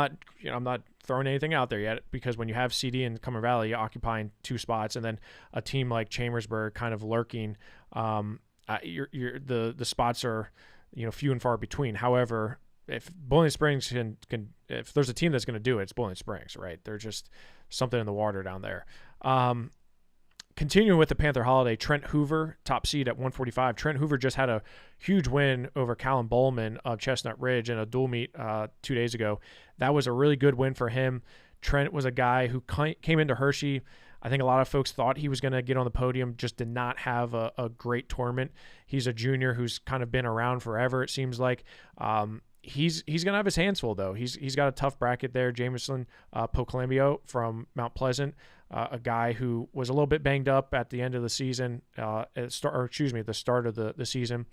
not throwing anything out there yet, because when you have CD and Cumberland Valley occupying 2 spots, and then a team like Chambersburg kind of lurking, the spots are few and far between. However, if Boiling Springs can if there's a team that's going to do it, it's Boiling Springs, right? They're just something in the water down there. Continuing with the Panther Holiday, Trent Hoover, top seed at 145. Trent Hoover just had a huge win over Callum Bowman of Chestnut Ridge in a dual meet 2 days ago. That was a really good win for him. Trent was a guy who came into Hershey. I think a lot of folks thought he was going to get on the podium, just did not have a great tournament. He's a junior who's kind of been around forever, it seems like. He's going to have his hands full, though. He's got a tough bracket there. Jameson Pocalambio from Mount Pleasant, a guy who was a little bit banged up at the end of the season, at the start of the season.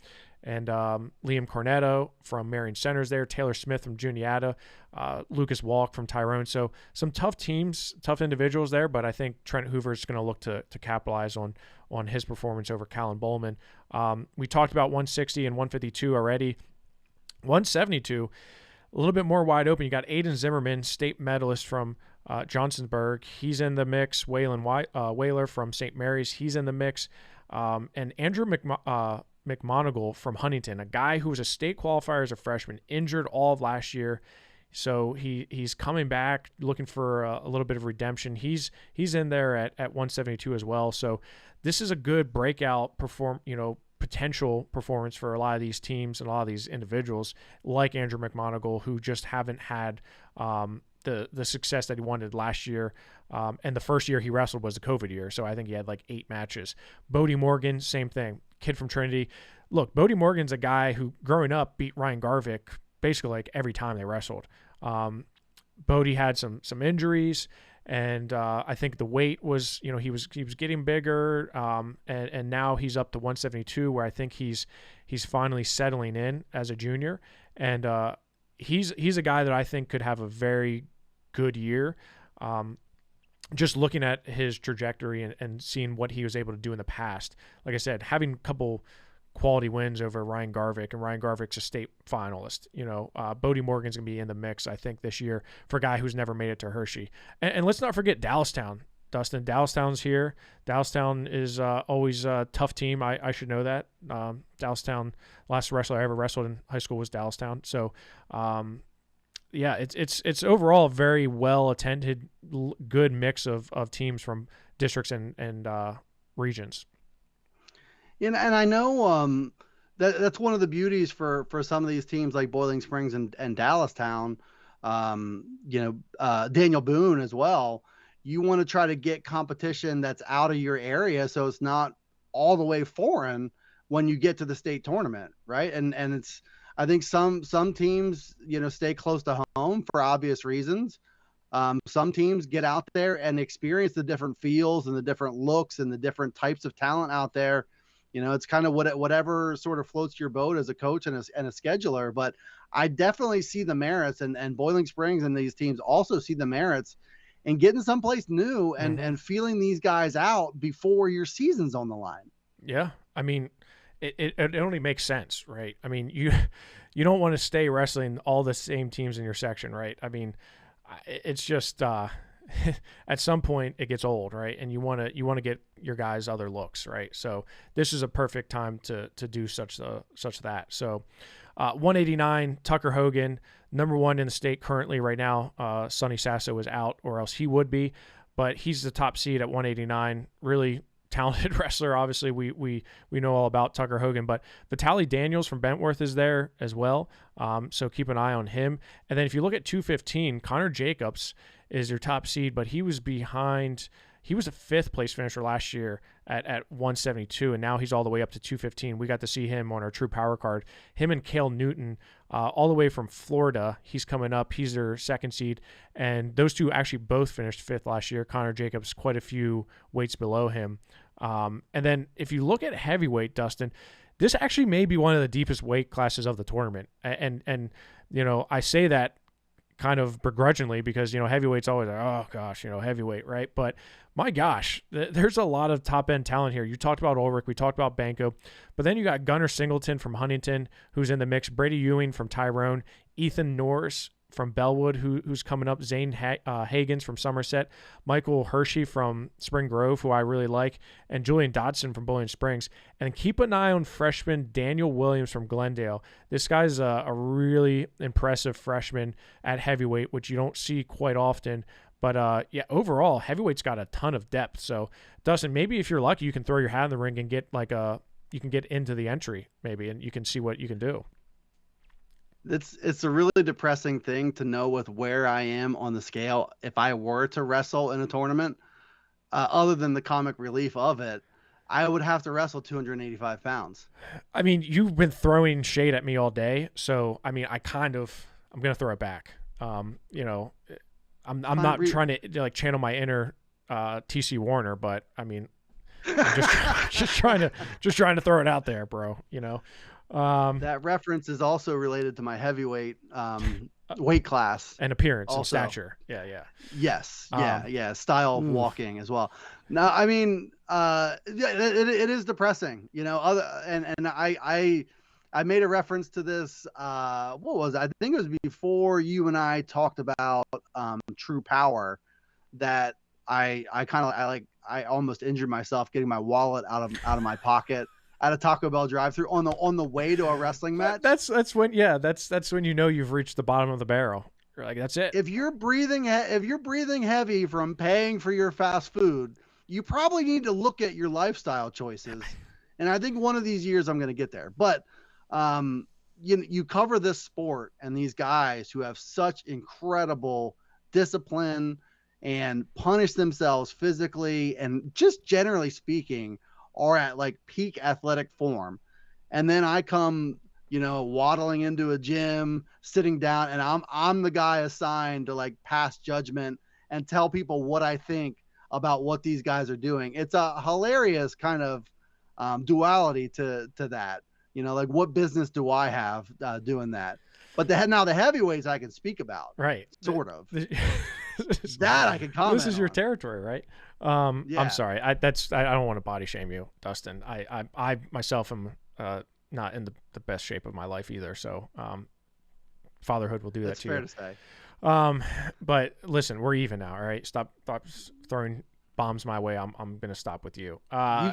And Liam Cornetto from Marion Centers there, Taylor Smith from Juniata, Lucas Walk from Tyrone. So some tough teams, tough individuals there, but I think Trent Hoover is going to look to capitalize on his performance over Callum Bowman. We talked about 160 and 152 already. 172, a little bit more wide open. You got Aiden Zimmerman, state medalist from Johnsonburg. He's in the mix. Waylon Whaler from St. Mary's, he's in the mix. And Andrew McMonigal from Huntington, a guy who was a state qualifier as a freshman, injured all of last year. So he's coming back, looking for a little bit of redemption. He's in there at 172 as well. So this is a good breakout potential performance for a lot of these teams and a lot of these individuals like Andrew McMonigal, who just haven't had the success that he wanted last year. And the first year he wrestled was the COVID year, so I think he had like 8 matches. Bodie Morgan, same thing, kid from Trinity. Look, Bodie Morgan's a guy who, growing up, beat Ryan Garvik basically like every time they wrestled. Bodie had some injuries, and I think the weight was, he was getting bigger, and now he's up to 172, where I think he's finally settling in as a junior, and he's a guy that I think could have a very good year. Just looking at his trajectory and seeing what he was able to do in the past, like I said, having a couple quality wins over Ryan Garvik, and Ryan Garvik's a state finalist. Bodie Morgan's going to be in the mix, I think, this year for a guy who's never made it to Hershey. And let's not forget Dallastown. Dustin, Dallastown's here. Dallastown is always a tough team. I should know that. Dallastown, last wrestler I ever wrestled in high school was Dallastown. So, yeah, it's overall a very well attended, good mix of teams from districts and regions. And I know that's one of the beauties for some of these teams like Boiling Springs and Dallastown, Daniel Boone as well. You want to try to get competition that's out of your area, so it's not all the way foreign when you get to the state tournament, right? And it's, I think some teams, stay close to home for obvious reasons. Some teams get out there and experience the different feels and the different looks and the different types of talent out there. It's kind of whatever sort of floats your boat as a coach and a scheduler. But I definitely see the merits, and Boiling Springs and these teams also see the merits in getting someplace new and feeling these guys out before your season's on the line. Yeah, I mean, it only makes sense, right? I mean, you don't want to stay wrestling all the same teams in your section, right? I mean, it's just at some point it gets old, right? And you want to get your guys other looks, right? So this is a perfect time to do such that. So 189, Tucker Hogan, number 1 in the state currently right now. Sonny Sasso is out, or else he would be, but he's the top seed at 189. Really talented wrestler. Obviously, we know all about Tucker Hogan, but Vitaly Daniels from Bentworth is there as well. So keep an eye on him. And then if you look at 215, Connor Jacobs is your top seed, but he was behind. He was a 5th place finisher last year at 172, and now he's all the way up to 215. We got to see him on our True Power card. Him and Cale Newton, all the way from Florida. He's coming up. He's their 2nd seed, and those two actually both finished 5th last year. Connor Jacobs quite a few weights below him. And then if you look at heavyweight, Dustin, this actually may be one of the deepest weight classes of the tournament. And I say that kind of begrudgingly because, heavyweight's always like, oh gosh, heavyweight, right? But my gosh, there's a lot of top end talent here. You talked about Ulrich, we talked about Banco, but then you got Gunnar Singleton from Huntington, who's in the mix, Brady Ewing from Tyrone, Ethan Norris from Bellwood, who's coming up, Zane Hagens from Somerset, Michael Hershey from Spring Grove, who I really like, and Julian Dodson from Bowling Springs. And keep an eye on freshman Daniel Williams from Glendale. This guy's a really impressive freshman at heavyweight, which you don't see quite often. But overall, heavyweight's got a ton of depth. So, Dustin, maybe if you're lucky, you can throw your hat in the ring and get you can get into the entry maybe, and you can see what you can do. It's a really depressing thing to know with where I am on the scale. If I were to wrestle in a tournament, other than the comic relief of it, I would have to wrestle 285 pounds. I mean, you've been throwing shade at me all day, so I mean, I'm going to throw it back. I'm not trying to like channel my inner TC Warner, but I mean, I'm just trying to throw it out there, bro. That reference is also related to my heavyweight weight class and appearance also. And stature. Yeah. Yes. Yeah. Style of walking as well. No, I mean, it is depressing, I made a reference to this. What was it? I think it was before you and I talked about True Power that I almost injured myself getting my wallet out of my pocket at a Taco Bell drive-through on the way to a wrestling match. That's when you've reached the bottom of the barrel. You're like, that's it. If you're breathing heavy from paying for your fast food, you probably need to look at your lifestyle choices. And I think one of these years I'm going to get there. But you cover this sport and these guys who have such incredible discipline and punish themselves physically and just generally speaking are at like peak athletic form. And then I come, waddling into a gym, sitting down, and I'm the guy assigned to like pass judgment and tell people what I think about what these guys are doing. It's a hilarious kind of duality to that. Like what business do I have doing that? But the heavyweights I can speak about, Right? Sort of. That I can comment. This is your on. territory, right? Yeah. I'm sorry. I don't want to body shame you, Dustin. I myself am not in the best shape of my life either. So fatherhood will do That's that to you. That's fair to say. But listen, we're even now. All right, stop throwing bombs my way. I'm gonna stop with you.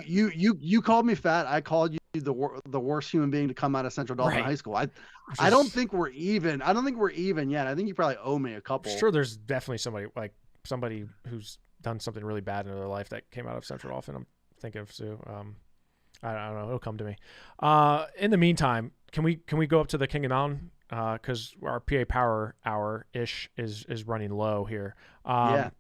You called me fat. I called you the worst human being to come out of Central Dauphin High School. I don't think we're even. I don't think we're even yet. I think you probably owe me a couple. Sure, there's definitely somebody who's done something really bad in their life that came out of Central Dauphin. I'm thinking of Sue. I don't know. It'll come to me. In the meantime, can we go up to the King of Mountain? Because our PA Power Hour ish is running low here. Yeah.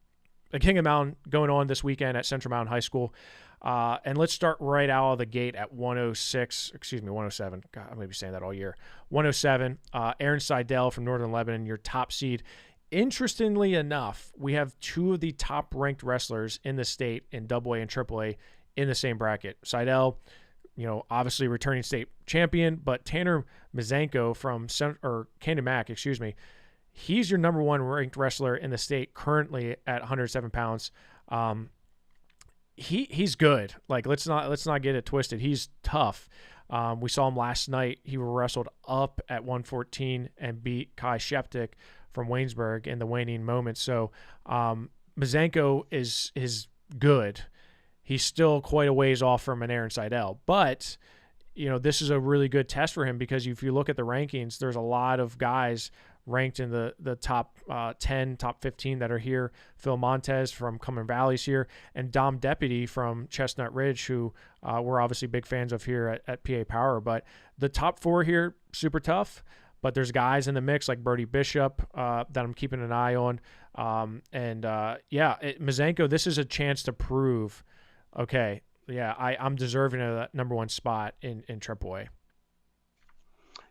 The King of Mountain going on this weekend at Central Mountain High School. And let's start right out of the gate at 107. God, I may be saying that all year. 107. Aaron Seidel from Northern Lebanon, your top seed. Interestingly enough, we have two of the top-ranked wrestlers in the state in AA and AAA in the same bracket. Seidel, obviously returning state champion, but Tanner Mizanko from Camden Mac, he's your number one ranked wrestler in the state currently at 107 pounds. He's good. Like let's not get it twisted. He's tough. We saw him last night. He wrestled up at 114 and beat Kai Sheptick from Waynesburg in the waning moments. So Mizanko is good. He's still quite a ways off from an Aaron Seidel, but this is a really good test for him because if you look at the rankings, there's a lot of guys ranked in the top 10, top 15 that are here. Phil Montez from Cumberland Valley's here, and Dom Deputy from Chestnut Ridge, who we're obviously big fans of here at PA Power. But the top four here, super tough. But there's guys in the mix like Brody Bishop that I'm keeping an eye on. Mizanko, this is a chance to prove, okay, yeah, I'm deserving of that number one spot in AAA.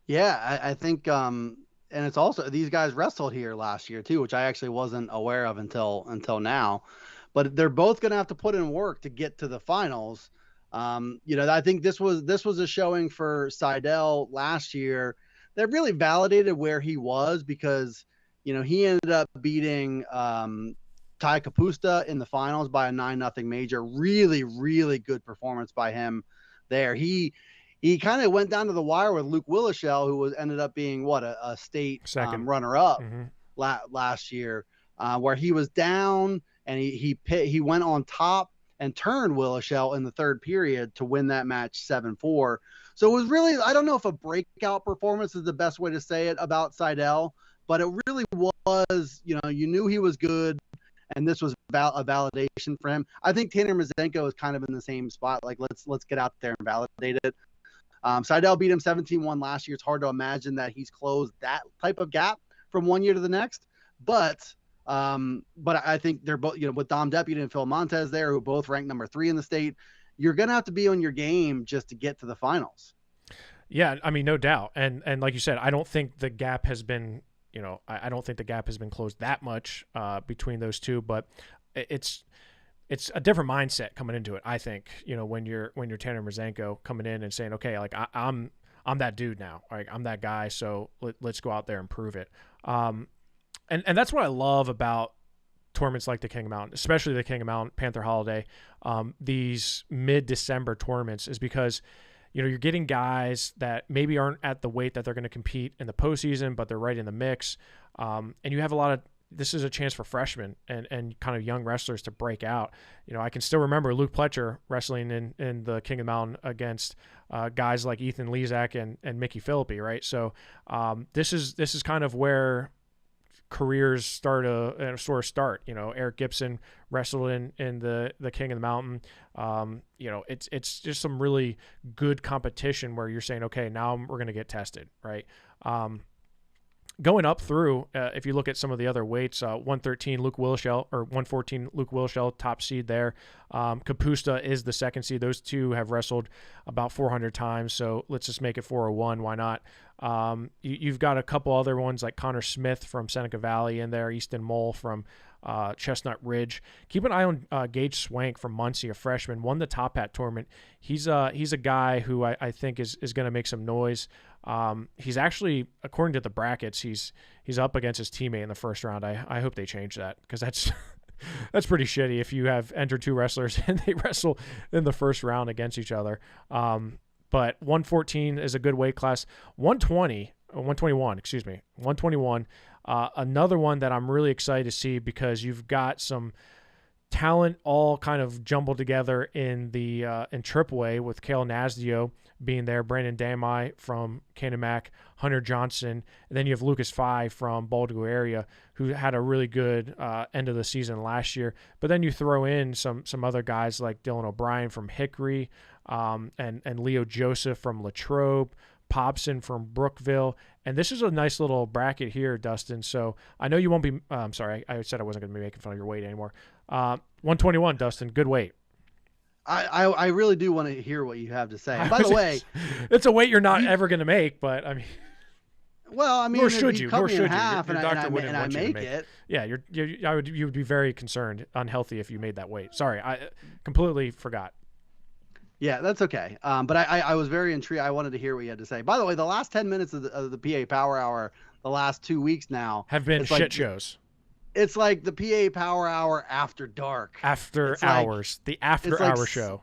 Yeah, I think and it's also these guys wrestled here last year too, which I actually wasn't aware of until now. But they're both going to have to put in work to get to the finals. I think this was a showing for Seidel last year that really validated where he was because he ended up beating Ty Kapusta in the finals by a 9-0 major. Really, really good performance by him there. He kind of went down to the wire with Luke Willishell, who ended up being a state runner-up last year, where he was down and he went on top and turned Willishell in the third period to win that match 7-4. So it was really, I don't know if a breakout performance is the best way to say it about Seidel, but it really was, you knew he was good, and this was a validation for him. I think Tanner Mizanko is kind of in the same spot. Like, let's get out there and validate it. Seidel beat him 17-1 last year. It's hard to imagine that he's closed that type of gap from one year to the next. But I think they're both, with Dom Deputy and Phil Montez there, who both ranked number 3 in the state, you're going to have to be on your game just to get to the finals. Yeah, I mean, no doubt. And like you said, I don't think the gap has been, I don't think the gap has been closed that much between those two, but it's a different mindset coming into it. I think, when you're Tanner Mizanko coming in and saying, okay, like I'm that dude now, like I'm that guy. So let's go out there and prove it. And that's what I love about tournaments like the King of Mountain, especially the King of Mountain Panther Holiday, these mid-December tournaments, is because you're getting guys that maybe aren't at the weight that they're going to compete in the postseason, but they're right in the mix. And you have this is a chance for freshmen and kind of young wrestlers to break out. I can still remember Luke Pletcher wrestling in the King of Mountain against guys like Ethan Lezak and Mickey Philippi, right? So this is kind of where careers start. Eric Gibson wrestled in the King of the Mountain. It's just some really good competition where you're saying, okay, now we're going to get tested, right? Going up through, if you look at some of the other weights, 113 Luke Wilshell or 114 Luke Wilshell, top seed there. Kapusta is the second seed. Those two have wrestled about 400 times, so let's just make it 401. Why not? You've got a couple other ones like Connor Smith from Seneca Valley in there, Easton Mole from Chestnut Ridge. Keep an eye on Gage Swank from Muncie, a freshman, won the Top Hat tournament. He's a guy who I think is going to make some noise. He's actually, according to the brackets, he's up against his teammate in the first round. I hope they change that, because that's that's pretty shitty if you have entered two wrestlers and they wrestle in the first round against each other. But 114 is a good weight class. 121, 121. Another one that I'm really excited to see, because you've got some talent all kind of jumbled together in the in AAA, with Kale Nasdio being there, Brandon Damai from Canamac, Hunter Johnson, and then you have Lucas Fye from Baltimore area, who had a really good end of the season last year. But then you throw in some other guys like Dylan O'Brien from Hickory, and Leo Joseph from Latrobe, Popson from Brookville. And this is a nice little bracket here, Dustin. So I know you won't be I'm sorry, I said I wasn't going to be making fun of your weight anymore. 121, Dustin, good weight. I really do want to hear what you have to say. And by the way, it's a weight you're not ever going to make, but I mean, well, I mean, nor should you? Nor should you? Half your doctor wouldn't and want I you make to make it. Yeah, you would be very concerned, unhealthy if you made that weight. Sorry, I completely forgot. Yeah, that's okay. But I was very intrigued. I wanted to hear what you had to say. By the way, the last 10 minutes of the PA Power Hour, the last 2 weeks now, have been shit shows. It's like the PA Power Hour after dark. After hours. The after hour show.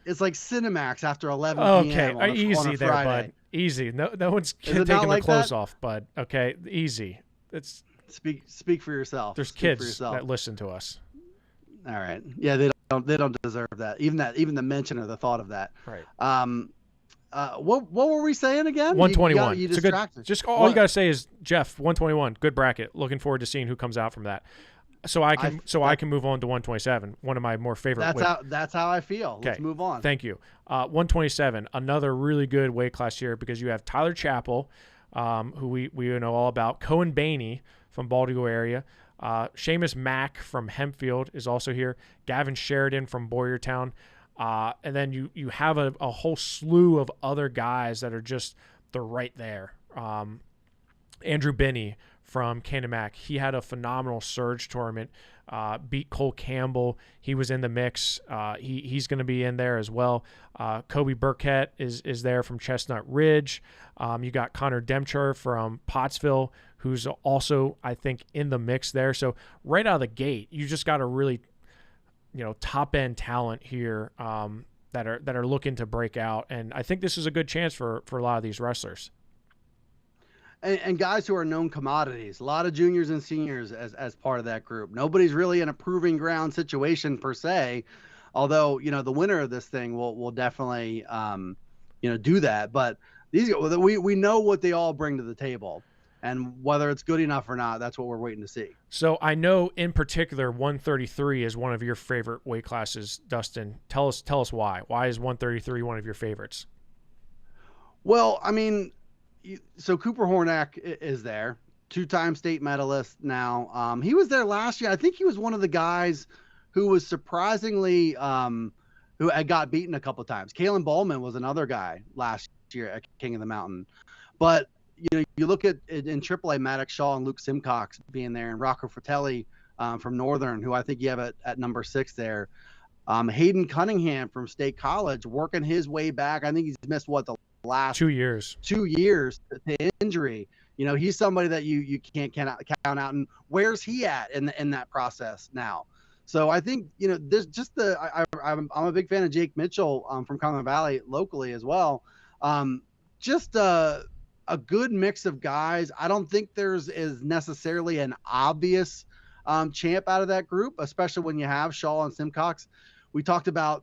It's like Cinemax after 11 p.m. Okay, easy on a there, Friday. bud. Easy. No one's taking the clothes off, bud. Okay, easy. It's speak for yourself. There's kids that listen to us. All right. Yeah, they don't deserve that. Even the mention or the thought of that. Right. What were we saying again? 121. You distracted. Just all you got to say is, Jeff, 121. Good bracket. Looking forward to seeing who comes out from that. So I can move on to 127. One of my more favorite. That's how I feel. Okay. Let's move on. Thank you. 127. Another really good weight class here, because you have Tyler Chappell, who we know all about. Cohen Baney from Baltimore area. Seamus Mack from Hempfield is also here. Gavin Sheridan from Boyertown. And then you have a whole slew of other guys that are just, they're right there. Andrew Binney from Canamac. He had a phenomenal surge tournament, beat Cole Campbell. He was in the mix. He's going to be in there as well. Kobe Burkett is there from Chestnut Ridge. You got Connor Demchar from Pottsville, who's also, I think, in the mix there. So right out of the gate, you just got a really, top end talent here that are looking to break out. And I think this is a good chance for a lot of these wrestlers. And guys who are known commodities, a lot of juniors and seniors as part of that group. Nobody's really in a proving ground situation per se, although, the winner of this thing will definitely, do that. But we know what they all bring to the table, and whether it's good enough or not, that's what we're waiting to see. So I know in particular 133 is one of your favorite weight classes, Dustin. Tell us why. Why is 133 one of your favorites? Well, I mean, so Cooper Hornack is there, 2-time state medalist now. He was there last year. I think he was one of the guys who was surprisingly who had got beaten a couple of times. Kalen Ballman was another guy last year at King of the Mountain. But you look at in AAA, Maddox Shaw and Luke Simcox being there, and Rocco Fratelli from Northern, who I think you have at number 6 there. Hayden Cunningham from State College working his way back. I think he's missed the last 2 years to injury. He's somebody that you can't count out. And where's he at in that process now? So I think there's just I'm a big fan of Jake Mitchell from Congo Valley locally as well. Just a good mix of guys. I don't think is necessarily an obvious champ out of that group, especially when you have Shaw and Simcox. We talked about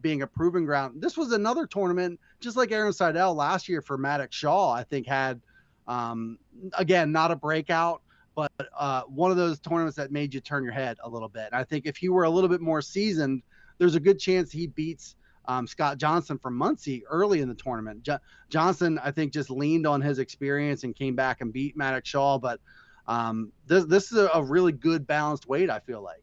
being a proving ground. This was another tournament, just like Aaron Seidel last year for Maddox Shaw, I think had, again, not a breakout, but one of those tournaments that made you turn your head a little bit. And I think if he were a little bit more seasoned, there's a good chance he beats Scott Johnson from Muncie early in the tournament. Johnson, I think, just leaned on his experience and came back and beat Maddox Shaw. But this is a really good balanced weight, I feel like.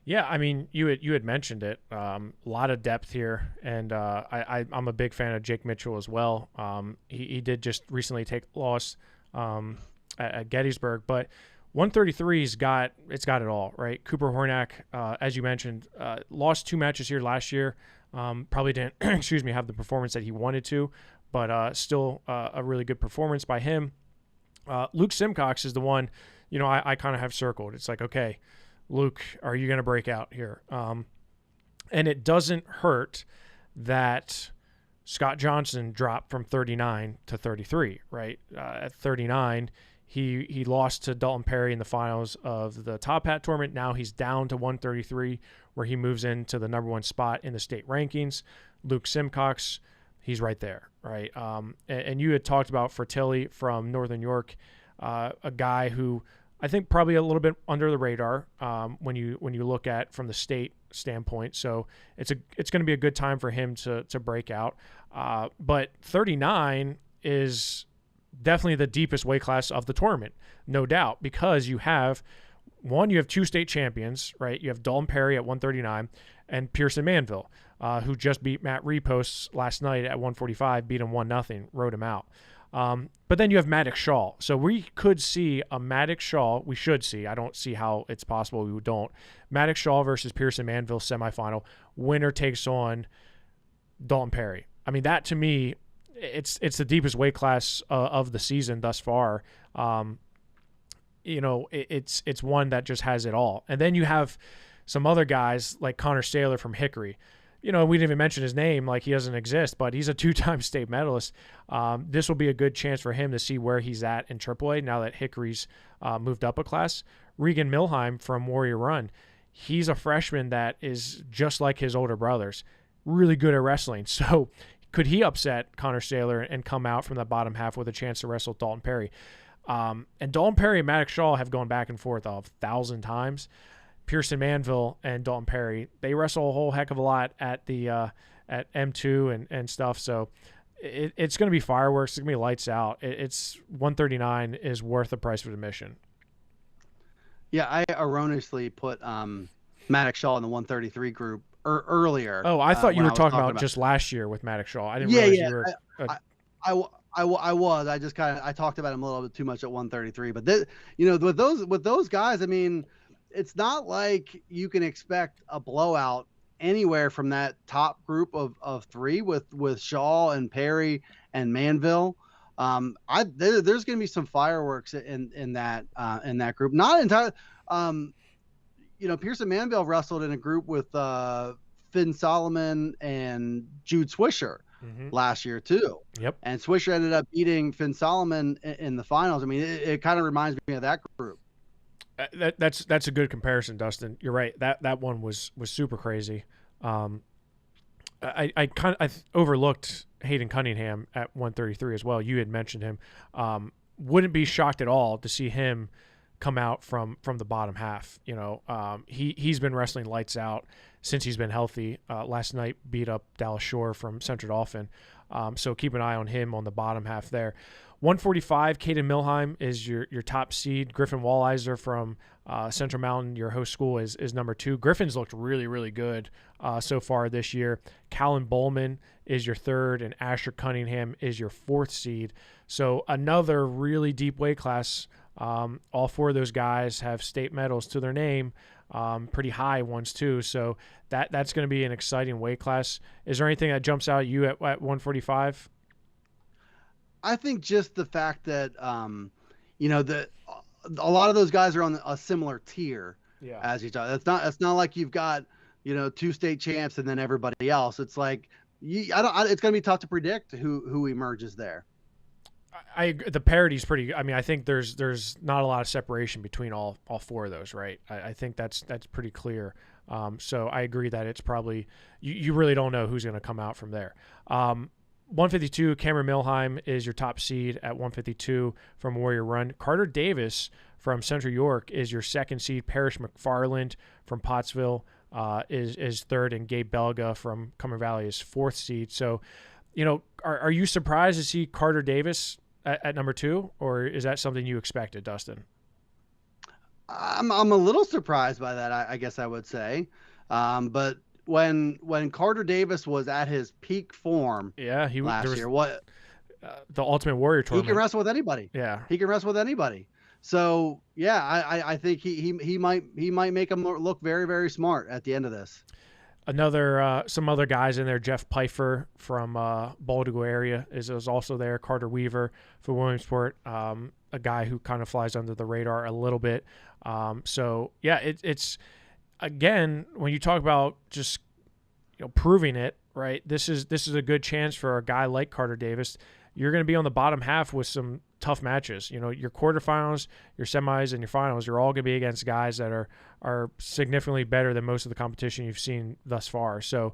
Yeah, I mean, you had mentioned it. A lot of depth here, and I'm a big fan of Jake Mitchell as well. He did just recently take loss at Gettysburg, but 133's got it all, right? Cooper Hornack, as you mentioned, lost 2 matches here last year. Probably didn't, have the performance that he wanted to, but still a really good performance by him. Luke Simcox is the one, I kind of have circled. It's like, okay, Luke, are you going to break out here? And it doesn't hurt that Scott Johnson dropped from 39 to 33, right? At 39, he lost to Dalton Perry in the finals of the Top Hat tournament. Now he's down to 133, where he moves into the number 1 spot in the state rankings. Luke Simcox, he's right there, right? And you had talked about Fertilli from Northern York, a guy who I think probably a little bit under the radar when you look at from the state standpoint. So it's going to be a good time for him to break out. But 39 is definitely the deepest weight class of the tournament, no doubt, because you have 2 state champions, right? You have Dalton Perry at 139 and Pearson Manville, who just beat Matt Repost last night at 145, beat him 1-0, rode him out. But then you have Maddox Shaw. So we could see a Maddox Shaw. We should see. I don't see how it's possible we don't. Maddox Shaw versus Pearson Manville semifinal. Winner takes on Dalton Perry. I mean, that to me, it's the deepest weight class of the season thus far. It's one that just has it all. And then you have some other guys like Connor Saylor from Hickory. We didn't even mention his name like he doesn't exist, but he's a 2-time state medalist. This will be a good chance for him to see where he's at in AAA now that Hickory's moved up a class. Regan Milheim from Warrior Run, he's a freshman that is just like his older brothers, really good at wrestling. So could he upset Connor Saylor and come out from the bottom half with a chance to wrestle Dalton Perry? And Dalton Perry and Maddox Shaw have gone back and forth 1,000 times. Pearson Manville and Dalton Perry, they wrestle a whole heck of a lot at the at M2 and stuff. So it's going to be fireworks. It's going to be lights out. It's 139 is worth the price of admission. Yeah, I erroneously put Maddox Shaw in the 133 group earlier. Oh, I thought you were talking about just last year with Maddox Shaw. I didn't realize you were. I was. I just I talked about him a little bit too much at 133. But with those guys, I mean, it's not like you can expect a blowout anywhere from that top group of 3 with Shaw and Perry and Manville. There's going to be some fireworks in that group. Not entirely. Pearson Manville wrestled in a group with Finn Solomon and Jude Swisher last year too. Yep. And Swisher ended up beating Finn Solomon in the finals. I mean, it kind of reminds me of that group. That's a good comparison, Dustin. You're right. That one was super crazy. I overlooked Hayden Cunningham at 133 as well. You had mentioned him. Wouldn't be shocked at all to see him come out from the bottom half. He's been wrestling lights out since he's been healthy. Last night beat up Dallas Shore from Central Dauphin. So keep an eye on him on the bottom half there. 145, Caden Milheim is your top seed. Griffin Walliser from Central Mountain, your host school, is number 2. Griffin's looked really, really good so far this year. Callan Bowman is your 3rd, and Asher Cunningham is your 4th seed. So another really deep weight class. All 4 of those guys have state medals to their name, pretty high ones too. So that's going to be an exciting weight class. Is there anything that jumps out at you at 145? I think just the fact that, that a lot of those guys are on a similar tier as each other. It's not like you've got, 2 state champs and then everybody else. It's like, it's going to be tough to predict who emerges there. The parity's pretty. I mean, I think there's not a lot of separation between all 4 of those, right? I think that's pretty clear. So I agree that it's probably you really don't know who's going to come out from there. 152, Cameron Milheim is your top seed at 152 from Warrior Run. Carter Davis from Central York is your 2nd seed. Parrish McFarland from Pottsville is third, and Gabe Belga from Cumberland Valley is fourth seed. So, are you surprised to see Carter Davis at number 2, or is that something you expected, Dustin? I'm a little surprised by that, I guess I would say. But when Carter Davis was at his peak form, yeah, last year, the Ultimate Warrior tournament, he can wrestle with anybody. Yeah, he can wrestle with anybody. So yeah, I think he might make him look very, very smart at the end of this. Some other guys in there. Jeff Pfeiffer from Baldigo area is also there. Carter Weaver for Williamsport, a guy who kind of flies under the radar a little bit. So yeah, it's again, when you talk about just proving it, right? This is a good chance for a guy like Carter Davis. You're going to be on the bottom half with some tough matches. Your quarterfinals, your semis, and your finals, you're all going to be against guys that are significantly better than most of the competition you've seen thus far. So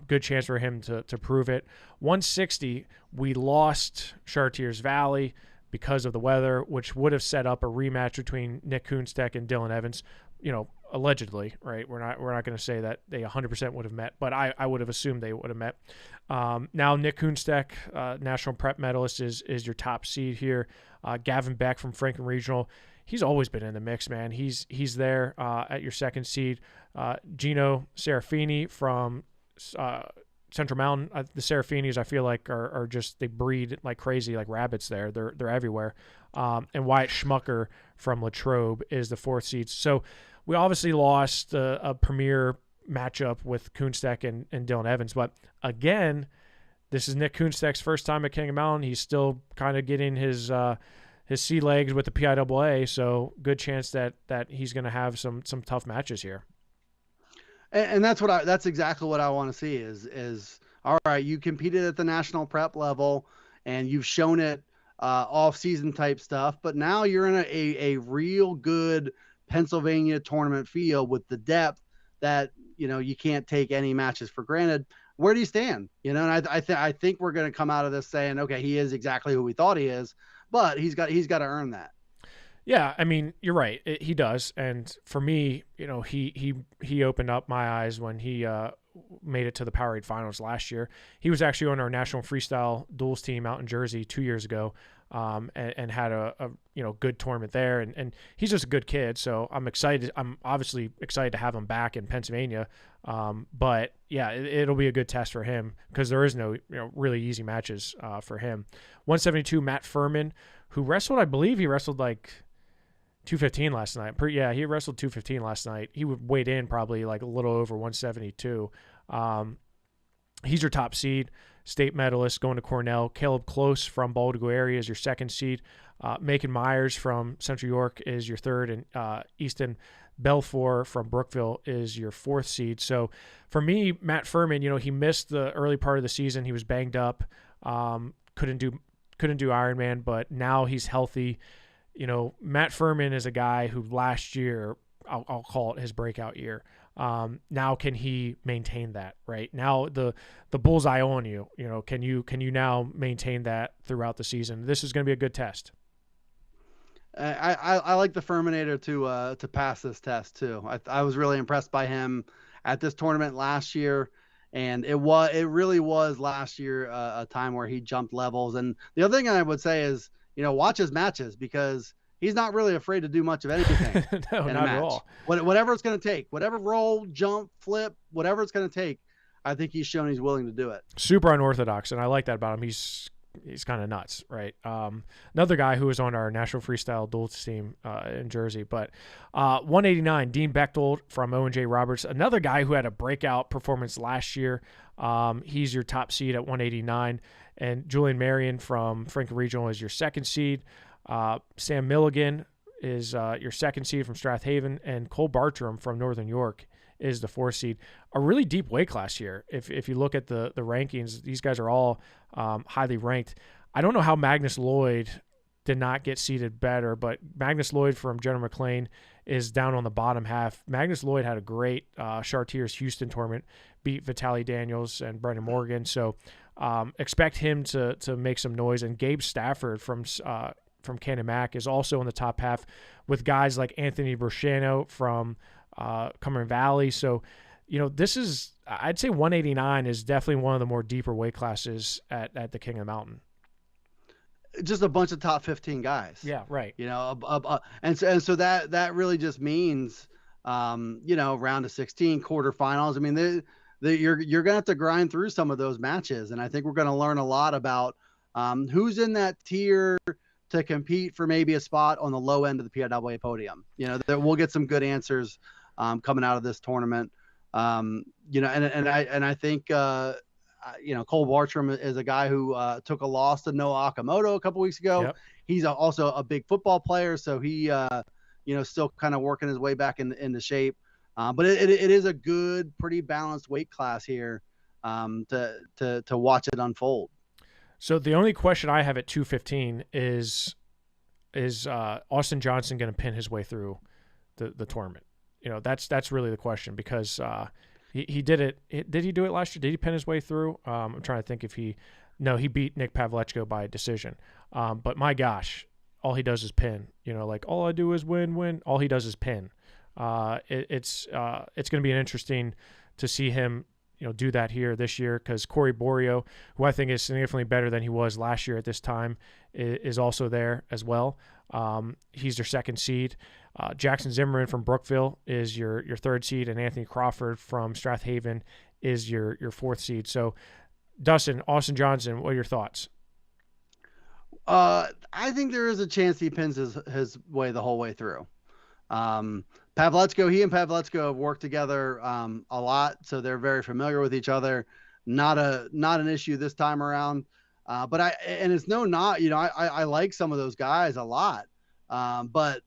good chance for him to prove it. 160, we lost Chartiers Valley because of the weather, which would have set up a rematch between Nick Kunstek and Dylan Evans. Allegedly, right? We're not going to say that they 100% would have met, but I would have assumed they would have met. Now Nick Kunstek, national prep medalist, is your top seed here. Gavin Beck from Franklin Regional, he's always been in the mix, man. He's there at your second seed. Gino Serafini from Central Mountain. The Serafinis, I feel like, are just, they breed like crazy, like rabbits there. They're everywhere. And Wyatt Schmucker from Latrobe is the fourth seed. So we obviously lost a premier matchup with Kunstek and Dylan Evans. But again, this is Nick Kunstek's first time at King of Mountain. He's still kind of getting his sea legs with the PIAA. So good chance that he's going to have some tough matches here. And that's exactly what I want to see is all right, you competed at the national prep level and you've shown it off-season type stuff, but now you're in a real good Pennsylvania tournament field with the depth that, you can't take any matches for granted. Where do you stand? And I think we're going to come out of this saying, okay, he is exactly who we thought he is, but he's got to earn that. Yeah, I mean, you're right. He does. And for me, he opened up my eyes when he made it to the Powerade finals last year. He was actually on our national freestyle duels team out in Jersey 2 years ago, and had a good tournament there. And he's just a good kid. So I'm excited. I'm obviously excited to have him back in Pennsylvania. But yeah, it'll be a good test for him because there is no really easy matches for him. 172, Matt Furman, who wrestled, I believe he wrestled like 215 last night. He wrestled 215 last night. He would weighed in probably like a little over 172. He's your top seed, state medalist, going to Cornell. Caleb Close from Baldigo area is your second seed. Macon Myers from Central York is your third, and Easton Belfour from Brookville is your fourth seed. So for me, Matt Furman, he missed the early part of the season. He was banged up, couldn't do Ironman, but now he's healthy. Matt Furman is a guy who last year, I'll call it his breakout year. Now can he maintain that, right? Now the bullseye on you, can you now maintain that throughout the season? This is going to be a good test. I like the Furminator to pass this test too. I was really impressed by him at this tournament last year. And it really was last year a time where he jumped levels. And the other thing I would say is, watch his matches because he's not really afraid to do much of anything. No, not at all. Whatever it's going to take, whatever roll, jump, flip, whatever it's going to take, I think he's shown he's willing to do it. Super unorthodox, and I like that about him. He's kind of nuts, right? Another guy who was on our national freestyle duels team in Jersey, but 189, Dean Bechtold from O&J Roberts, another guy who had a breakout performance last year. He's your top seed at 189, and Julian Marion from Franklin Regional is your second seed. Sam Milligan is your second seed from Strathaven, and Cole Bartram from Northern York is the fourth seed. A really deep weight class here. If you look at the rankings, these guys are all highly ranked. I don't know how Magnus Lloyd did not get seeded better, but Magnus Lloyd from General McLean is down on the bottom half. Magnus Lloyd had a great Chartiers Houston tournament, beat Vitaly Daniels and Brendan Morgan. So expect him to make some noise. And Gabe Stafford from Cannon Mac is also in the top half with guys like Anthony Brusciano from Cumberland Valley. So, I'd say 189 is definitely one of the more deeper weight classes at the King of the Mountain. Just a bunch of top 15 guys. Yeah, right. And so that really just means, round of 16, quarterfinals. I mean, you're gonna have to grind through some of those matches, and I think we're gonna learn a lot about who's in that tier to compete for maybe a spot on the low end of the PIAA podium. We'll get some good answers coming out of this tournament. And I think Cole Bartram is a guy who took a loss to Noah Akamoto a couple weeks ago. Yep. He's also a big football player, so he still kind of working his way back into shape. But it is a good, pretty balanced weight class here to watch it unfold. So the only question I have at 215 is Austin Johnson going to pin his way through the tournament? That's really the question, because he did it. Did he do it last year? Did he pin his way through? I'm trying to think if he beat Nick Pavlechko by decision. But my gosh, all he does is pin. All I do is win. All he does is pin. It's going to be interesting to see him do that here this year, because Corey Borio, who I think is significantly better than he was last year at this time, is also there as well. He's their second seed. Jackson Zimmerman from Brookville is your third seed, and Anthony Crawford from Strathaven is your fourth seed. So, Dustin, Austin Johnson, what are your thoughts? I think there is a chance he pins his way the whole way through. He and Pavlechko have worked together a lot, so they're very familiar with each other. Not an issue this time around. But I like some of those guys a lot. But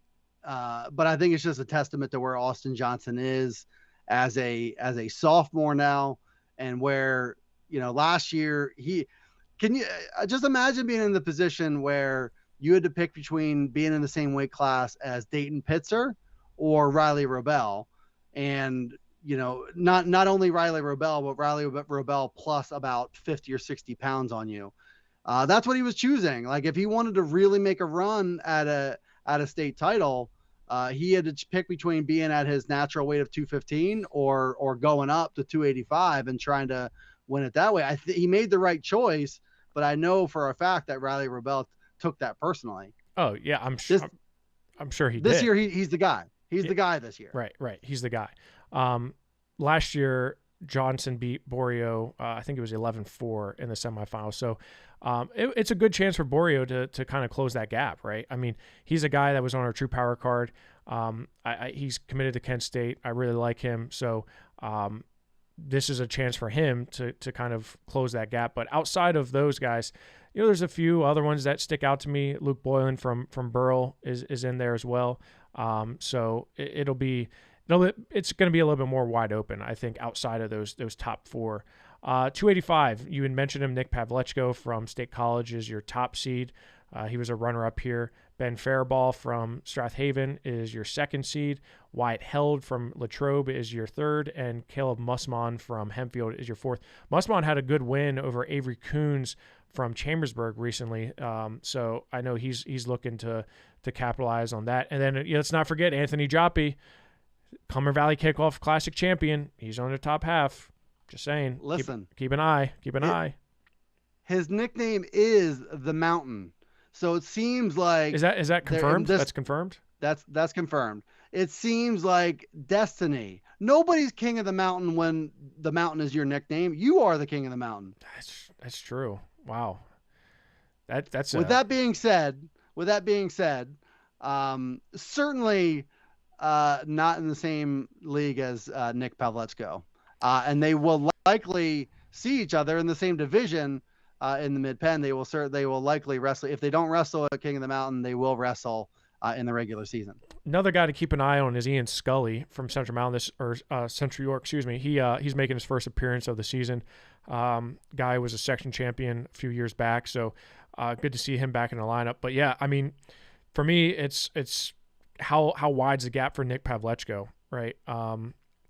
I think it's just a testament to where Austin Johnson is as a sophomore now, and where last year can you just imagine being in the position where you had to pick between being in the same weight class as Dayton Pitzer or Riley Robel, and not only Riley Robel, but Riley Robel plus about 50 or 60 pounds on you. That's what he was choosing. Like, if he wanted to really make a run at a state title, he had to pick between being at his natural weight of 215 or going up to 285 and trying to win it that way. He made the right choice, but I know for a fact that Riley Robel took that personally. Oh yeah, I'm sure he did. This year he's the guy. He's the guy this year. Right. He's the guy. Last year Johnson beat Borio. I think it was 11-4 in the semifinals. So it's a good chance for Borio to kind of close that gap, right? I mean, he's a guy that was on our True Power card. He's committed to Kent State. I really like him. So this is a chance for him to kind of close that gap. But outside of those guys, there's a few other ones that stick out to me. Luke Boylan from Burrell is in there as well. So it's going to be a little bit more wide open, I think, outside of those top four. 285, you had mentioned him, Nick Pavlechko from State College is your top seed. He was a runner-up here. Ben Faribault from Strathaven is your second seed. Wyatt Held from Latrobe is your third, and Caleb Mussman from Hempfield is your fourth. Mussman had a good win over Avery Coons from Chambersburg recently, so I know he's looking to capitalize on that. And then let's not forget Anthony Joppi, Cumberland Valley Kickoff Classic champion. He's on the top half. Just saying. Listen, keep an eye. Keep an eye. His nickname is the Mountain. So it seems like is that confirmed? That's confirmed. That's confirmed. It seems like destiny. Nobody's king of the mountain when the mountain is your nickname. You are the king of the mountain. That's true. Wow. That's. With that being said, certainly not in the same league as Nick Pavlechko, and they will likely see each other in the same division. In the Mid-Penn, they will likely wrestle. If they don't wrestle at King of the Mountain, they will wrestle in the regular season. Another guy to keep an eye on is Ian Scully from Central York. Excuse me. He's making his first appearance of the season. Guy was a section champion a few years back, so good to see him back in the lineup. But yeah, I mean, for me, it's how wide's the gap for Nick Pavlechko, right?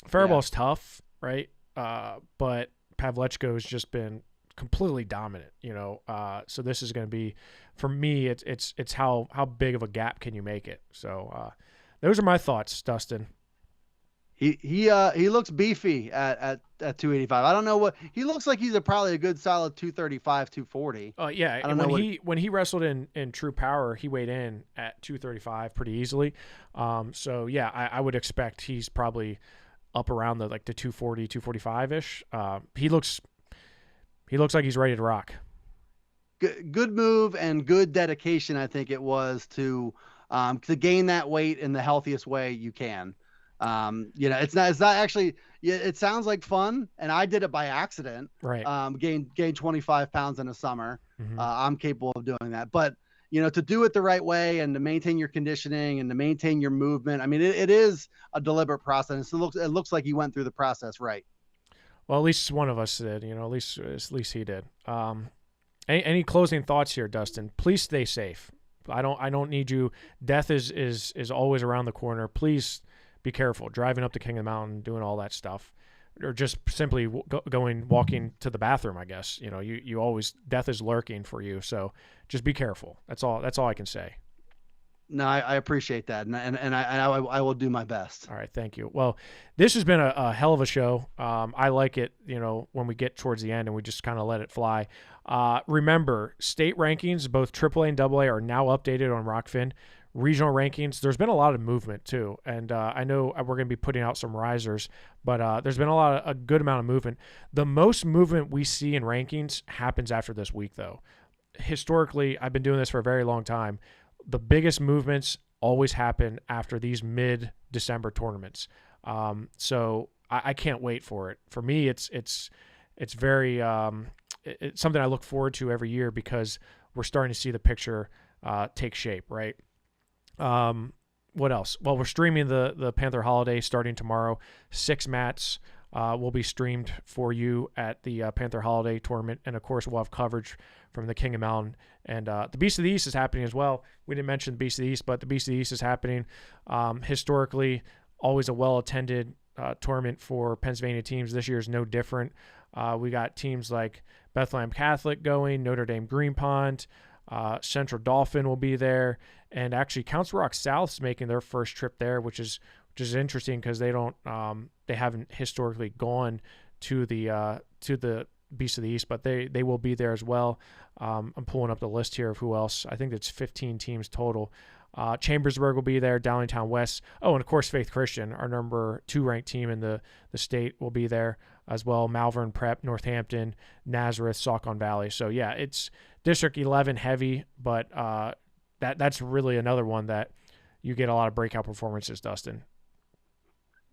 Faribault's tough, right? But Pavlechko has just been completely dominant, so this is going to be, for me, it's how big of a gap can you make it. So those are my thoughts, Dustin. He looks beefy at 285. I don't know what he looks like. He's probably a good solid 235, 240. Yeah, I don't and know when he wrestled in True Power, he weighed in at 235 pretty easily. So yeah, I would expect he's probably up around the 240, 245 ish. He looks like he's ready to rock. good move and good dedication. I think it was to gain that weight in the healthiest way you can. It's not actually. Yeah, it sounds like fun, and I did it by accident. Right. Gained 25 pounds in a summer. Mm-hmm. I'm capable of doing that, but to do it the right way and to maintain your conditioning and to maintain your movement. I mean, it is a deliberate process. It looks like you went through the process right. Well, at least one of us did. At least he did. Any closing thoughts here, Dustin? Please stay safe. I don't need you. Death is always around the corner. Please be careful driving up the King of the Mountain, doing all that stuff, or just simply walking to the bathroom. I guess you always, death is lurking for you. So just be careful. That's all I can say. No, I appreciate that, and I will do my best. All right, thank you. Well, this has been a hell of a show. I like it, when we get towards the end and we just kind of let it fly. Remember, state rankings, both AAA and AA, are now updated on Rockfin. Regional rankings, there's been a lot of movement too, and I know we're going to be putting out some risers, but there's been a good amount of movement. The most movement we see in rankings happens after this week, though. Historically, I've been doing this for a very long time. The biggest movements always happen after these mid-December tournaments. So I can't wait for it. For me, it's very it's something I look forward to every year because we're starting to see the picture take shape, right? What else? Well, we're streaming the Panther Holiday starting tomorrow. 6 mats will be streamed for you at the Panther Holiday tournament, and of course we'll have coverage from the King of Mountain. And the Beast of the East is happening as well. We didn't mention the Beast of the East, but the Beast of the East is happening. Historically, always a well-attended tournament for Pennsylvania teams. This year is no different. We got teams like Bethlehem Catholic going, Notre Dame Green Pond, Central Dauphin will be there, and actually Council Rock South's making their first trip there, which is interesting because they haven't historically gone to the Beast of the East, but they will be there as well. I'm pulling up the list here of who else. I think it's 15 teams total. Chambersburg will be there, Downingtown West. Oh, and of course Faith Christian, our number 2 ranked team in the state, will be there as well. Malvern Prep, Northampton, Nazareth, Saucon Valley. So yeah, it's District 11 heavy, but that's really another one that you get a lot of breakout performances, Dustin.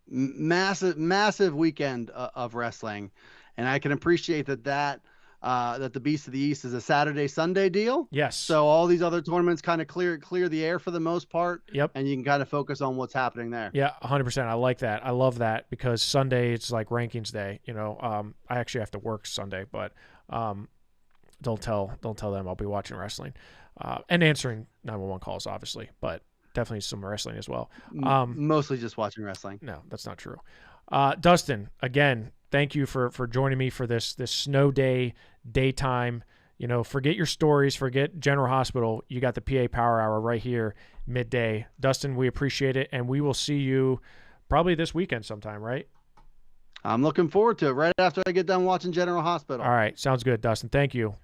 Massive weekend of wrestling, and I can appreciate that the Beast of the East is a Saturday-Sunday deal. Yes. So all these other tournaments kind of clear the air for the most part. Yep. And you can kind of focus on what's happening there. Yeah, 100%. I like that. I love that because Sunday it's like rankings day. I actually have to work Sunday, but don't tell them I'll be watching wrestling and answering 911 calls, obviously, but definitely some wrestling as well. Mostly just watching wrestling. No, that's not true. Dustin, again, thank you for joining me for this snow day, daytime. Forget your stories, forget General Hospital. You got the PA Power Hour right here, midday. Dustin, we appreciate it, and we will see you probably this weekend sometime, right? I'm looking forward to it right after I get done watching General Hospital. All right, sounds good, Dustin. Thank you.